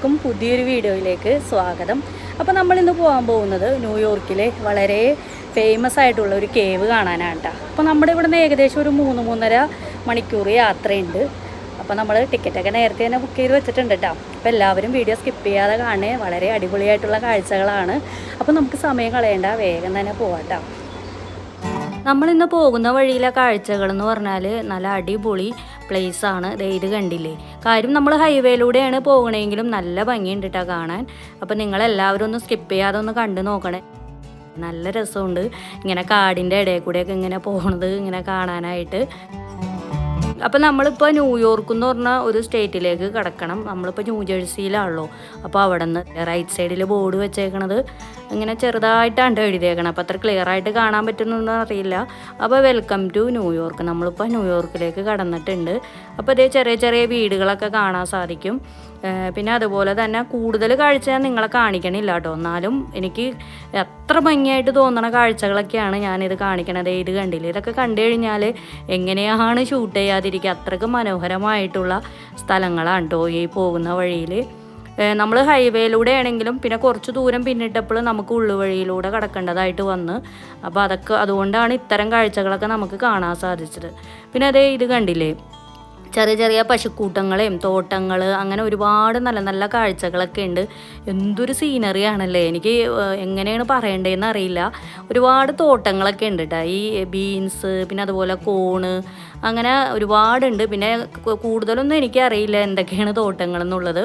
എല്ലാവർക്കും പുതിയൊരു വീഡിയോയിലേക്ക് സ്വാഗതം. അപ്പോൾ നമ്മൾ ഇന്ന് പോകാൻ പോകുന്നത് ന്യൂയോർക്കിലെ വളരെ ഫേമസ് ആയിട്ടുള്ള ഒരു കേവ് കാണാനാണ് കേട്ടോ. അപ്പോൾ നമ്മുടെ ഇവിടെ നിന്ന് ഏകദേശം ഒരു 3-3.5 മണിക്കൂർ യാത്രയുണ്ട്. അപ്പോൾ നമ്മൾ ടിക്കറ്റൊക്കെ നേരത്തെ തന്നെ ബുക്ക് ചെയ്ത് വെച്ചിട്ടുണ്ട് കേട്ടോ. അപ്പോൾ എല്ലാവരും വീഡിയോ സ്കിപ്പ് ചെയ്യാതെ കാണേ, വളരെ അടിപൊളിയായിട്ടുള്ള കാഴ്ചകളാണ്. അപ്പോൾ നമുക്ക് സമയം കളയേണ്ട, വേഗം തന്നെ പോകാം കേട്ടോ. നമ്മളിന്ന് പോകുന്ന വഴിയിലെ കാഴ്ചകൾ എന്ന് പറഞ്ഞാൽ നല്ല അടിപൊളി പ്ലേസാണ്. ഇത് കണ്ടില്ലേ, കാര്യം നമ്മൾ ഹൈവേയിലൂടെയാണ് പോകണമെങ്കിലും നല്ല ഭംഗിയുണ്ട് കേട്ടോ കാണാൻ. അപ്പോൾ നിങ്ങളെല്ലാവരും ഒന്ന് സ്കിപ്പ് ചെയ്യാതെ ഒന്ന് കണ്ടു നോക്കണേ. നല്ല രസമുണ്ട് ഇങ്ങനെ കാടിൻ്റെ ഇടയിൽ കൂടെയൊക്കെ ഇങ്ങനെ പോകണത് ഇങ്ങനെ കാണാനായിട്ട്. അപ്പോൾ നമ്മളിപ്പോൾ ന്യൂയോർക്ക് എന്ന് പറഞ്ഞ ഒരു സ്റ്റേറ്റിലേക്ക് കിടക്കണം. നമ്മളിപ്പോൾ ന്യൂജേഴ്സിയിലാണല്ലോ. അപ്പോൾ അവിടെ നിന്ന് റൈറ്റ് സൈഡിൽ ബോർഡ് വെച്ചേക്കണത് ഇങ്ങനെ ചെറുതായിട്ടാണ് എഴുതിയേക്കണം. അപ്പോൾ അത്ര ക്ലിയർ ആയിട്ട് കാണാൻ പറ്റുന്നൊന്നും അറിയില്ല. അപ്പോൾ വെൽക്കം ടു ന്യൂയോർക്ക്. നമ്മളിപ്പോൾ ന്യൂയോർക്കിലേക്ക് കടന്നിട്ടുണ്ട്. അപ്പോൾ ഇതേ ചെറിയ ചെറിയ വീടുകളൊക്കെ കാണാൻ സാധിക്കും. പിന്നെ അതുപോലെ തന്നെ കൂടുതൽ കാഴ്ച ഞാൻ നിങ്ങളെ കാണിക്കണില്ല കേട്ടോ. എന്നാലും എനിക്ക് എത്ര ഭംഗിയായിട്ട് തോന്നണ കാഴ്ചകളൊക്കെയാണ് ഞാനിത് കാണിക്കണത്. ഇത് കണ്ടില്ലേ, ഇതൊക്കെ കണ്ടു കഴിഞ്ഞാൽ എങ്ങനെയാണ് ഷൂട്ട് ചെയ്യാതിരിക്കുക, അത്രയ്ക്ക് മനോഹരമായിട്ടുള്ള സ്ഥലങ്ങളാണ് കേട്ടോ ഈ പോകുന്ന വഴിയിൽ. നമ്മൾ ഹൈവേയിലൂടെ ആണെങ്കിലും പിന്നെ കുറച്ച് ദൂരം പിന്നിട്ടപ്പോൾ നമുക്ക് ഉള്ളുവഴിയിലൂടെ കടക്കേണ്ടതായിട്ട് വന്ന്. അപ്പോൾ അതുകൊണ്ടാണ് ഇത്തരം കാഴ്ചകളൊക്കെ നമുക്ക് കാണാൻ സാധിച്ചത്. പിന്നെ അതേ ഇത് കണ്ടില്ലേ, ചെറിയ ചെറിയ പശുക്കൂട്ടങ്ങളെയും തോട്ടങ്ങൾ, അങ്ങനെ ഒരുപാട് നല്ല നല്ല കാഴ്ചകളൊക്കെ ഉണ്ട്. എന്തൊരു സീനറി ആണല്ലേ, എനിക്ക് എങ്ങനെയാണ് പറയേണ്ടതെന്ന് അറിയില്ല. ഒരുപാട് തോട്ടങ്ങളൊക്കെ ഉണ്ട് കേട്ടോ. ഈ ബീൻസ്, പിന്നെ അതുപോലെ കോണ്, അങ്ങനെ ഒരുപാടുണ്ട്. പിന്നെ കൂടുതലൊന്നും എനിക്കറിയില്ല എന്തൊക്കെയാണ് തോട്ടങ്ങളെന്നുള്ളത്.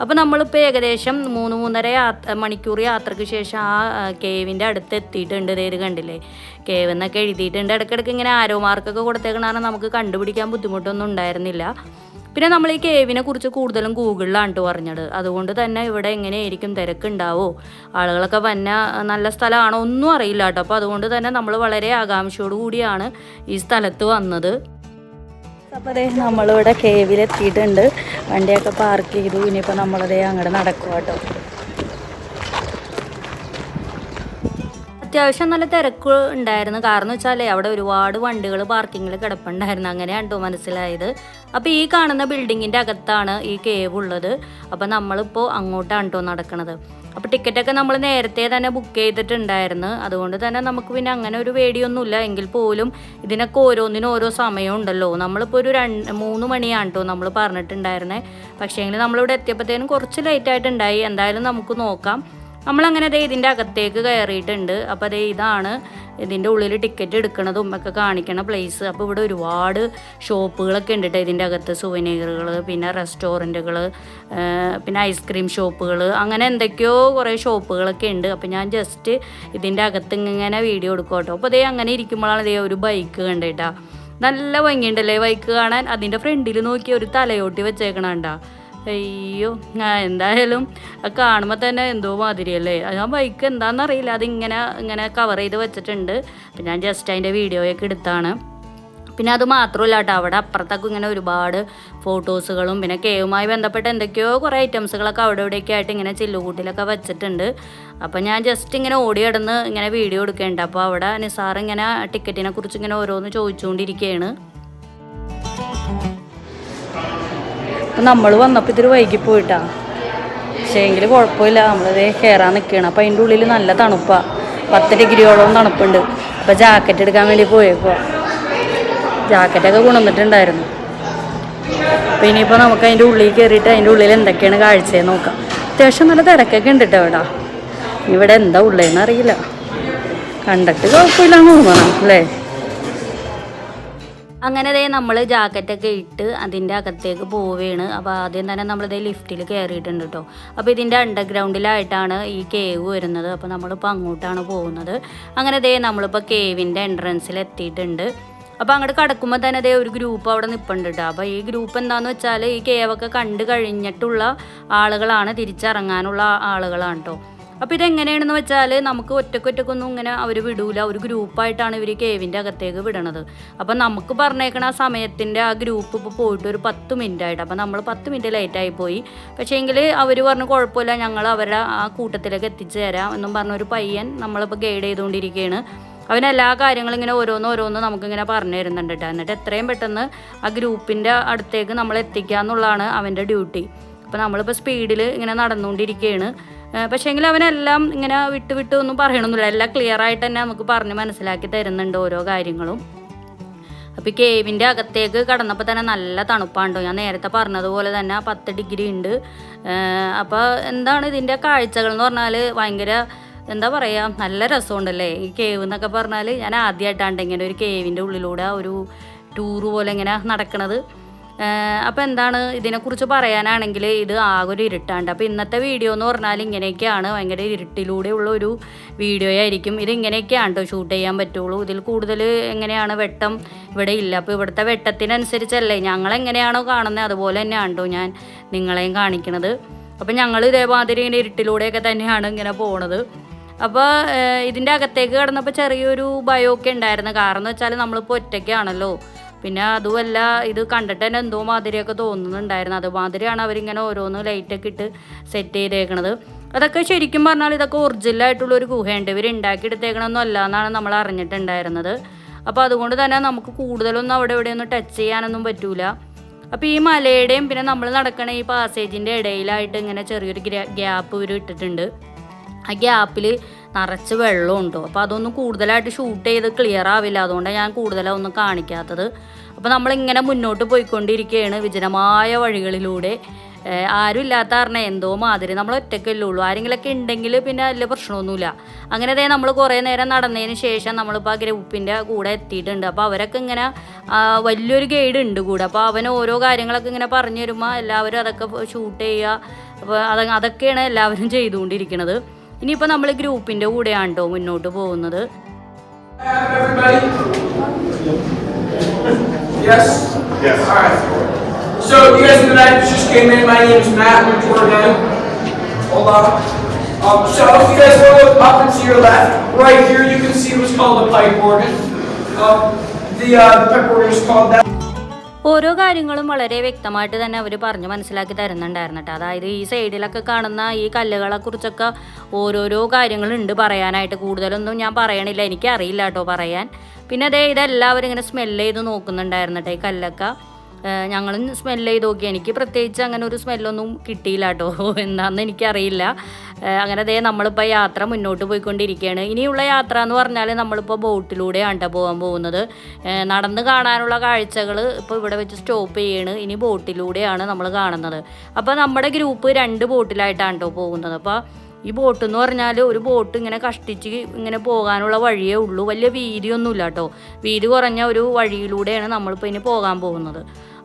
അപ്പോൾ നമ്മളിപ്പോൾ ഏകദേശം 3-3.5 മണിക്കൂർ യാത്രയ്ക്ക് ശേഷം ആ കേവിൻ്റെ അടുത്ത് എത്തിയിട്ടുണ്ട്. ഇത് കണ്ടില്ലേ, കേവ് എന്നൊക്കെ എഴുതിയിട്ടുണ്ട്. ഇടയ്ക്കിടയ്ക്ക് ഇങ്ങനെ ആരോ മാർക്കൊക്കെ കൊടുത്തേക്കണതാണ് നമുക്ക് കണ്ടുപിടിക്കാൻ ബുദ്ധിമുട്ടൊന്നും ഉണ്ടായിരുന്നില്ല. പിന്നെ നമ്മൾ ഈ കേവിനെ കുറിച്ച് കൂടുതലും ഗൂഗിളിലാണ് പറഞ്ഞത്. അതുകൊണ്ട് തന്നെ ഇവിടെ എങ്ങനെയായിരിക്കും, തിരക്കുണ്ടാവോ, ആളുകളൊക്കെ വന്ന നല്ല സ്ഥലമാണോ ഒന്നും അറിയില്ല കേട്ടോ. അപ്പോൾ അതുകൊണ്ട് തന്നെ നമ്മൾ വളരെ ആകാംക്ഷയോടു കൂടിയാണ് ഈ സ്ഥലത്ത് വന്നത്. അപ്പോൾ അതേ നമ്മളിവിടെ കേവിലെത്തിയിട്ടുണ്ട്. വണ്ടിയൊക്കെ പാർക്ക് ചെയ്തു. ഇനിയിപ്പോൾ നമ്മളതേ അങ്ങോട്ട് നടക്കുക കേട്ടോ. അത്യാവശ്യം നല്ല തിരക്ക് ഉണ്ടായിരുന്നു. കാരണം വെച്ചാൽ അവിടെ ഒരുപാട് വണ്ടികൾ പാർക്കിങ്ങിൽ കിടപ്പുണ്ടായിരുന്നു. അങ്ങനെയാണ് കേട്ടോ മനസ്സിലായത്. അപ്പോൾ ഈ കാണുന്ന ബിൽഡിങ്ങിൻ്റെ അകത്താണ് ഈ കേവ് ഉള്ളത്. അപ്പോൾ നമ്മളിപ്പോൾ അങ്ങോട്ടാണ് കേട്ടോ നടക്കുന്നത്. അപ്പോൾ ടിക്കറ്റൊക്കെ നമ്മൾ നേരത്തെ തന്നെ ബുക്ക് ചെയ്തിട്ടുണ്ടായിരുന്നു. അതുകൊണ്ട് തന്നെ നമുക്ക് പിന്നെ അങ്ങനെ ഒരു പേടിയൊന്നുമില്ല. എങ്കിൽ പോലും ഇതിനൊക്കെ ഓരോന്നിനും ഓരോ സമയം ഉണ്ടല്ലോ. നമ്മളിപ്പോൾ ഒരു 3 മണിയാണ് കേട്ടോ നമ്മൾ പറഞ്ഞിട്ടുണ്ടായിരുന്നത്. പക്ഷേങ്കിൽ നമ്മളിവിടെ എത്തിയപ്പോഴത്തേനും കുറച്ച് ലേറ്റായിട്ടുണ്ടായി. എന്തായാലും നമുക്ക് നോക്കാം. നമ്മളങ്ങനെ ഇതിൻ്റെ അകത്തേക്ക് കയറിയിട്ടുണ്ട്. അപ്പോൾ ഇതാണ് ഇതിൻ്റെ ഉള്ളിൽ ടിക്കറ്റ് എടുക്കണതും ഒക്കെ കാണിക്കണ പ്ലേസ്. അപ്പോൾ ഇവിടെ ഒരുപാട് ഷോപ്പുകളൊക്കെ ഉണ്ട് കേട്ടോ ഇതിൻ്റെ അകത്ത്. സുവനീറുകൾ, പിന്നെ റെസ്റ്റോറൻറ്റുകൾ, പിന്നെ ഐസ്ക്രീം ഷോപ്പുകൾ, അങ്ങനെ എന്തൊക്കെയോ കുറേ ഷോപ്പുകളൊക്കെ ഉണ്ട്. അപ്പോൾ ഞാൻ ജസ്റ്റ് ഇതിൻ്റെ അകത്ത് ഇങ്ങനെ വീഡിയോ എടുക്കും കേട്ടോ. അപ്പോൾ അങ്ങനെ ഇരിക്കുമ്പോഴാണ് ഒരു ബൈക്ക് കണ്ടിട്ടാ. നല്ല ഭംഗിയുണ്ടല്ലേ ബൈക്ക് കാണാൻ. അതിൻ്റെ ഫ്രണ്ടിൽ നോക്കി ഒരു തലയോട്ടി വെച്ചേക്കണണ്ടാ. അയ്യോ, എന്തായാലും കാണുമ്പോൾ തന്നെ എന്തോ മാതിരിയല്ലേ. ആ ബൈക്ക് എന്താണെന്നറിയില്ല, അതിങ്ങനെ കവർ ചെയ്ത് വെച്ചിട്ടുണ്ട്. പിന്നെ ഞാൻ ജസ്റ്റ് അതിൻ്റെ വീഡിയോയൊക്കെ എടുത്താണ്. പിന്നെ അത് മാത്രമല്ല കേട്ടോ, അവിടെ അപ്പുറത്തൊക്കെ ഇങ്ങനെ ഒരുപാട് ഫോട്ടോസുകളും പിന്നെ കേവുമായി ബന്ധപ്പെട്ട എന്തൊക്കെയോ കുറേ ഐറ്റംസുകളൊക്കെ അവിടെ ഇവിടെയൊക്കെ ആയിട്ട് ഇങ്ങനെ ചില്ലുകൂട്ടിലൊക്കെ വെച്ചിട്ടുണ്ട്. അപ്പോൾ ഞാൻ ജസ്റ്റ് ഇങ്ങനെ ഓടിയിടന്ന് ഇങ്ങനെ വീഡിയോ എടുക്കേണ്ട. അപ്പോൾ അവിടെ നിസാർ ഇങ്ങനെ ടിക്കറ്റിനെ കുറിച്ച് ഇങ്ങനെ ഓരോന്ന് ചോദിച്ചുകൊണ്ടിരിക്കുകയാണ്. നമ്മൾ വന്നപ്പോൾ ഇതൊരു വൈകി പോയിട്ടാണ്. പക്ഷേ എങ്കിൽ കുഴപ്പമില്ല, നമ്മളിത് കയറാൻ നിൽക്കുകയാണ്. അപ്പോൾ അതിൻ്റെ ഉള്ളിൽ നല്ല തണുപ്പാണ്, 10 ഡിഗ്രിയോളം തണുപ്പുണ്ട്. അപ്പോൾ ജാക്കറ്റ് എടുക്കാൻ വേണ്ടി പോയേക്കുക. ജാക്കറ്റൊക്കെ കൊണ്ടുവന്നിട്ടുണ്ടായിരുന്നു. അപ്പോൾ ഇനിയിപ്പോൾ നമുക്ക് അതിൻ്റെ ഉള്ളിൽ കയറിയിട്ട് അതിൻ്റെ ഉള്ളിൽ എന്തൊക്കെയാണ് കാഴ്ചയെന്ന് നോക്കാം. അത്യാവശ്യം നല്ല തിരക്കൊക്കെ ഉണ്ട് കേട്ടോ ഇവിടെ. ഇവിടെ എന്താ ഉള്ളതെന്ന് അറിയില്ല. കണ്ടിട്ട് കുഴപ്പമില്ലാന്ന് തോന്നണം അല്ലേ. അങ്ങനെ നമ്മൾ ജാക്കറ്റൊക്കെ ഇട്ട് അതിൻ്റെ അകത്തേക്ക് പോവുകയാണ്. അപ്പോൾ ആദ്യം തന്നെ നമ്മളിത് ലിഫ്റ്റിൽ കയറിയിട്ടുണ്ട് കേട്ടോ. അപ്പോൾ ഇതിൻ്റെ അണ്ടർഗ്രൗണ്ടിലായിട്ടാണ് ഈ കേവ് വരുന്നത്. അപ്പോൾ നമ്മളിപ്പോൾ അങ്ങോട്ടാണ് പോകുന്നത്. അങ്ങനെ നമ്മളിപ്പോൾ കേവിൻ്റെ എൻട്രൻസിൽ എത്തിയിട്ടുണ്ട്. അപ്പോൾ അങ്ങോട്ട് കടക്കുമ്പോൾ തന്നെ ഒരു ഗ്രൂപ്പ് അവിടെ നിൽപ്പുണ്ട് കേട്ടോ. അപ്പോൾ ഈ ഗ്രൂപ്പ് എന്താണെന്ന് വെച്ചാൽ ഈ കേവൊക്കെ കണ്ടു കഴിഞ്ഞിട്ടുള്ള ആളുകളാണ്, തിരിച്ചിറങ്ങാനുള്ള ആളുകളാണ് കേട്ടോ. അപ്പോൾ ഇതെങ്ങനെയാണെന്ന് വെച്ചാൽ നമുക്ക് ഒറ്റക്കൊറ്റക്കൊന്നും ഇങ്ങനെ അവർ വിടൂല. ഒരു ഗ്രൂപ്പായിട്ടാണ് ഇവർ കേവിൻ്റെ അകത്തേക്ക് വിടണത്. അപ്പം നമുക്ക് പറഞ്ഞേക്കണ ആ സമയത്തിൻ്റെ ആ ഗ്രൂപ്പ് ഇപ്പോൾ പോയിട്ട് ഒരു 10 മിനിറ്റ് ആയിട്ട്. അപ്പോൾ നമ്മൾ 10 മിനിറ്റ് ലേറ്റായി പോയി. പക്ഷേ എങ്കിൽ അവർ പറഞ്ഞു കുഴപ്പമില്ല, ഞങ്ങൾ അവരുടെ ആ കൂട്ടത്തിലേക്ക് എത്തിച്ചു തരാം എന്നും പറഞ്ഞൊരു പയ്യൻ നമ്മളിപ്പോൾ ഗൈഡ് ചെയ്തുകൊണ്ടിരിക്കുകയാണ്. അവനെല്ലാ കാര്യങ്ങളും ഇങ്ങനെ ഓരോന്ന് നമുക്കിങ്ങനെ പറഞ്ഞു തരുന്നുണ്ട് കേട്ടോ. എന്നിട്ട് എത്രയും പെട്ടെന്ന് ആ ഗ്രൂപ്പിൻ്റെ അടുത്തേക്ക് നമ്മൾ എത്തിക്കുക എന്നുള്ളതാണ് അവൻ്റെ ഡ്യൂട്ടി. അപ്പോൾ നമ്മളിപ്പോൾ സ്പീഡിൽ ഇങ്ങനെ നടന്നുകൊണ്ടിരിക്കുകയാണ്. പക്ഷേങ്കിൽ അവനെല്ലാം ഇങ്ങനെ വിട്ട് ഒന്നും പറയണമെന്നില്ല, എല്ലാം ക്ലിയർ ആയിട്ട് തന്നെ നമുക്ക് പറഞ്ഞ് മനസ്സിലാക്കി തരുന്നുണ്ട് ഓരോ കാര്യങ്ങളും. അപ്പോൾ ഈ കേവിൻ്റെ അകത്തേക്ക് കടന്നപ്പോൾ തന്നെ നല്ല തണുപ്പാണ്ടോ. ഞാൻ നേരത്തെ പറഞ്ഞതുപോലെ തന്നെ 10 ഡിഗ്രി ഉണ്ട്. അപ്പോൾ എന്താണ് ഇതിൻ്റെ കാഴ്ചകൾ എന്ന് പറഞ്ഞാൽ ഭയങ്കര എന്താ പറയുക, നല്ല രസമുണ്ടല്ലേ ഈ കേവ് എന്നൊക്കെ പറഞ്ഞാൽ. ഞാൻ ആദ്യമായിട്ടാണ് ഇങ്ങനെ ഒരു കേവിൻ്റെ ഉള്ളിലൂടെ ഒരു ടൂറ് പോലെ ഇങ്ങനെ നടക്കണത്. അപ്പോൾ എന്താണ് ഇതിനെക്കുറിച്ച് പറയാനാണെങ്കിൽ ഇത് ആകെ ഒരു ഇരുട്ടാണ്ട്. അപ്പോൾ ഇന്നത്തെ വീഡിയോ എന്ന് പറഞ്ഞാൽ ഇങ്ങനെയൊക്കെയാണ്, ഭയങ്കര ഇരുട്ടിലൂടെയുള്ള ഒരു വീഡിയോ ആയിരിക്കും. ഇതിങ്ങനെയൊക്കെയാണ് കേട്ടോ ഷൂട്ട് ചെയ്യാൻ പറ്റുള്ളൂ. ഇതിൽ കൂടുതൽ എങ്ങനെയാണ് വെട്ടം ഇവിടെ ഇല്ല. അപ്പോൾ ഇവിടുത്തെ വെട്ടത്തിനനുസരിച്ചല്ലേ ഞങ്ങളെങ്ങനെയാണോ കാണുന്നത് അതുപോലെ തന്നെയാണ് കേട്ടോ ഞാൻ നിങ്ങളെയും കാണിക്കണത്. അപ്പോൾ ഞങ്ങൾ ഇതേമാതിരി ഇങ്ങനെ ഇരുട്ടിലൂടെയൊക്കെ തന്നെയാണ് ഇങ്ങനെ പോണത്. അപ്പോൾ ഇതിൻ്റെ അകത്തേക്ക് കിടന്നപ്പോൾ ചെറിയൊരു ഭയമൊക്കെ ഉണ്ടായിരുന്നു. കാരണം എന്ന് വെച്ചാൽ നമ്മളിപ്പോൾ ഒറ്റയ്ക്കാണല്ലോ. പിന്നെ അതുമല്ല ഇത് കണ്ടിട്ട് തന്നെ എന്തോ മാതിരിയൊക്കെ തോന്നുന്നുണ്ടായിരുന്നു. അതുമാതിരിയാണ് അവരിങ്ങനെ ഓരോന്ന് ലൈറ്റൊക്കെ ഇട്ട് സെറ്റ് ചെയ്തേക്കണത്. അതൊക്കെ ശരിക്കും പറഞ്ഞാൽ ഇതൊക്കെ ഒറിജിനലായിട്ടുള്ളൊരു ഗുഹയുണ്ട്, ഇവർ ഉണ്ടാക്കിയെടുത്തേക്കണമെന്നും അല്ല എന്നാണ് നമ്മൾ അറിഞ്ഞിട്ടുണ്ടായിരുന്നത്. അപ്പോൾ അതുകൊണ്ട് തന്നെ നമുക്ക് കൂടുതലൊന്നും അവിടെ ഇവിടെയൊന്നും ടച്ച് ചെയ്യാനൊന്നും പറ്റൂല. അപ്പോൾ ഈ മലയുടെയും പിന്നെ നമ്മൾ നടക്കണ ഈ പാസേജിൻ്റെ ഇടയിലായിട്ട് ഇങ്ങനെ ചെറിയൊരു ഗ്യാപ്പ് ഇവർ ഇട്ടിട്ടുണ്ട്. ആ ഗ്യാപ്പിൽ നിറച്ച് വെള്ളമുണ്ടോ. അപ്പോൾ അതൊന്നും കൂടുതലായിട്ട് ഷൂട്ട് ചെയ്ത് ക്ലിയർ ആവില്ല, അതുകൊണ്ടാണ് ഞാൻ കൂടുതലൊന്നും കാണിക്കാത്തത്. അപ്പോൾ നമ്മളിങ്ങനെ മുന്നോട്ട് പോയിക്കൊണ്ടിരിക്കുകയാണ് വിജനമായ വഴികളിലൂടെ. ആരും ഇല്ലാത്ത കാരണം എന്തോ മാതിരി, നമ്മൾ ഒറ്റയ്ക്കല്ലേ ഉള്ളൂ. ആരെങ്കിലുമൊക്കെ ഉണ്ടെങ്കിൽ പിന്നെ വലിയ പ്രശ്നമൊന്നുമില്ല. അങ്ങനെ നമ്മൾ കുറേ നേരം നടന്നതിന് ശേഷം നമ്മളിപ്പോൾ ആ ഗ്രൂപ്പിൻ്റെ കൂടെ എത്തിയിട്ടുണ്ട്. അപ്പോൾ അവരൊക്കെ ഇങ്ങനെ വലിയൊരു ഗൈഡ് ഉണ്ട് കൂടെ. അപ്പോൾ അവൻ ഓരോ കാര്യങ്ങളൊക്കെ ഇങ്ങനെ പറഞ്ഞു തരുമ്പോൾ എല്ലാവരും അതൊക്കെ ഷൂട്ട് ചെയ്യുക. അപ്പോൾ അതൊക്കെയാണ് എല്ലാവരും ചെയ്തുകൊണ്ടിരിക്കുന്നത്. ഇനിയിപ്പോൾ നമ്മൾ ഗ്രൂപ്പിൻ്റെ കൂടെയാണ് കേട്ടോ മുന്നോട്ട് പോകുന്നത്. Yes? Yes. All right. So, you guys tonight just came in. My name is Matt. I'm tour guide. Hold on. So, if you guys want to look up and to your left, right here you can see what's called the pipe organ. The pipe organ is called that. ഓരോ കാര്യങ്ങളും വളരെ വ്യക്തമായിട്ട് തന്നെ അവർ പറഞ്ഞ് മനസ്സിലാക്കി തരുന്നുണ്ടായിരുന്നു കേട്ടോ. അതായത് ഈ സൈഡിലൊക്കെ കാണുന്ന ഈ കല്ലുകളെക്കുറിച്ചൊക്കെ ഓരോരോ കാര്യങ്ങളുണ്ട് പറയാനായിട്ട്. കൂടുതലൊന്നും ഞാൻ പറയണില്ല, എനിക്കറിയില്ല കേട്ടോ പറയാൻ. പിന്നെ ഇതെല്ലാവരും ഇങ്ങനെ സ്മെല്ല് ചെയ്ത് നോക്കുന്നുണ്ടായിരുന്നു കേട്ടോ ഈ കല്ലൊക്കെ. ഞങ്ങളും സ്മെല്ല് ചെയ്ത് നോക്കി. എനിക്ക് പ്രത്യേകിച്ച് അങ്ങനെ ഒരു സ്മെല്ലൊന്നും കിട്ടിയില്ല കേട്ടോ, എന്താണെന്ന് എനിക്കറിയില്ല. അങ്ങനെ നമ്മളിപ്പോൾ യാത്ര മുന്നോട്ട് പോയിക്കൊണ്ടിരിക്കുകയാണ്. ഇനിയുള്ള യാത്ര എന്ന് പറഞ്ഞാൽ നമ്മളിപ്പോൾ ബോട്ടിലൂടെയാണ് കേട്ടോ പോകാൻ പോകുന്നത്. നടന്ന് കാണാനുള്ള കാഴ്ചകൾ ഇപ്പോൾ ഇവിടെ വെച്ച് സ്റ്റോപ്പ് ചെയ്യാണ്. ഇനി ബോട്ടിലൂടെയാണ് നമ്മൾ കാണുന്നത്. അപ്പോൾ നമ്മുടെ ഗ്രൂപ്പ് 2 ബോട്ടിലായിട്ടാണ് കേട്ടോ പോകുന്നത്. അപ്പോൾ ഈ ബോട്ട് എന്ന് പറഞ്ഞാൽ ഒരു ബോട്ട് ഇങ്ങനെ കഷ്ടിച്ച് ഇങ്ങനെ പോകാനുള്ള വഴിയേ ഉള്ളൂ, വലിയ വീതിയൊന്നുമില്ല കേട്ടോ. വീതി കുറഞ്ഞ ഒരു വഴിയിലൂടെയാണ് നമ്മളിപ്പോൾ ഇനി പോകാൻ പോകുന്നത്.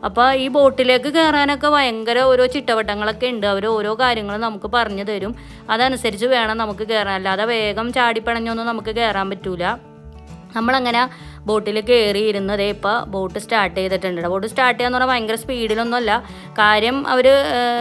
അപ്പോൾ ഈ ബോട്ടിലേക്ക് കയറാനൊക്കെ ഭയങ്കര ഓരോ ചിട്ടവട്ടങ്ങളൊക്കെ ഉണ്ട്. അവർ ഓരോ കാര്യങ്ങളും നമുക്ക് പറഞ്ഞു തരും, അതനുസരിച്ച് വേണം നമുക്ക് കയറാൻ. അല്ലാതെ വേഗം ചാടിപ്പണഞ്ഞൊന്നും നമുക്ക് കയറാൻ പറ്റൂല. നമ്മളങ്ങനെ ബോട്ടിൽ കയറി ഇരുന്നത് ഇപ്പോൾ ബോട്ട് സ്റ്റാർട്ട് ചെയ്തിട്ടുണ്ട്. ബോട്ട് സ്റ്റാർട്ട് ചെയ്യാന്ന് പറഞ്ഞാൽ ഭയങ്കര സ്പീഡിലൊന്നുമല്ല. കാര്യം അവർ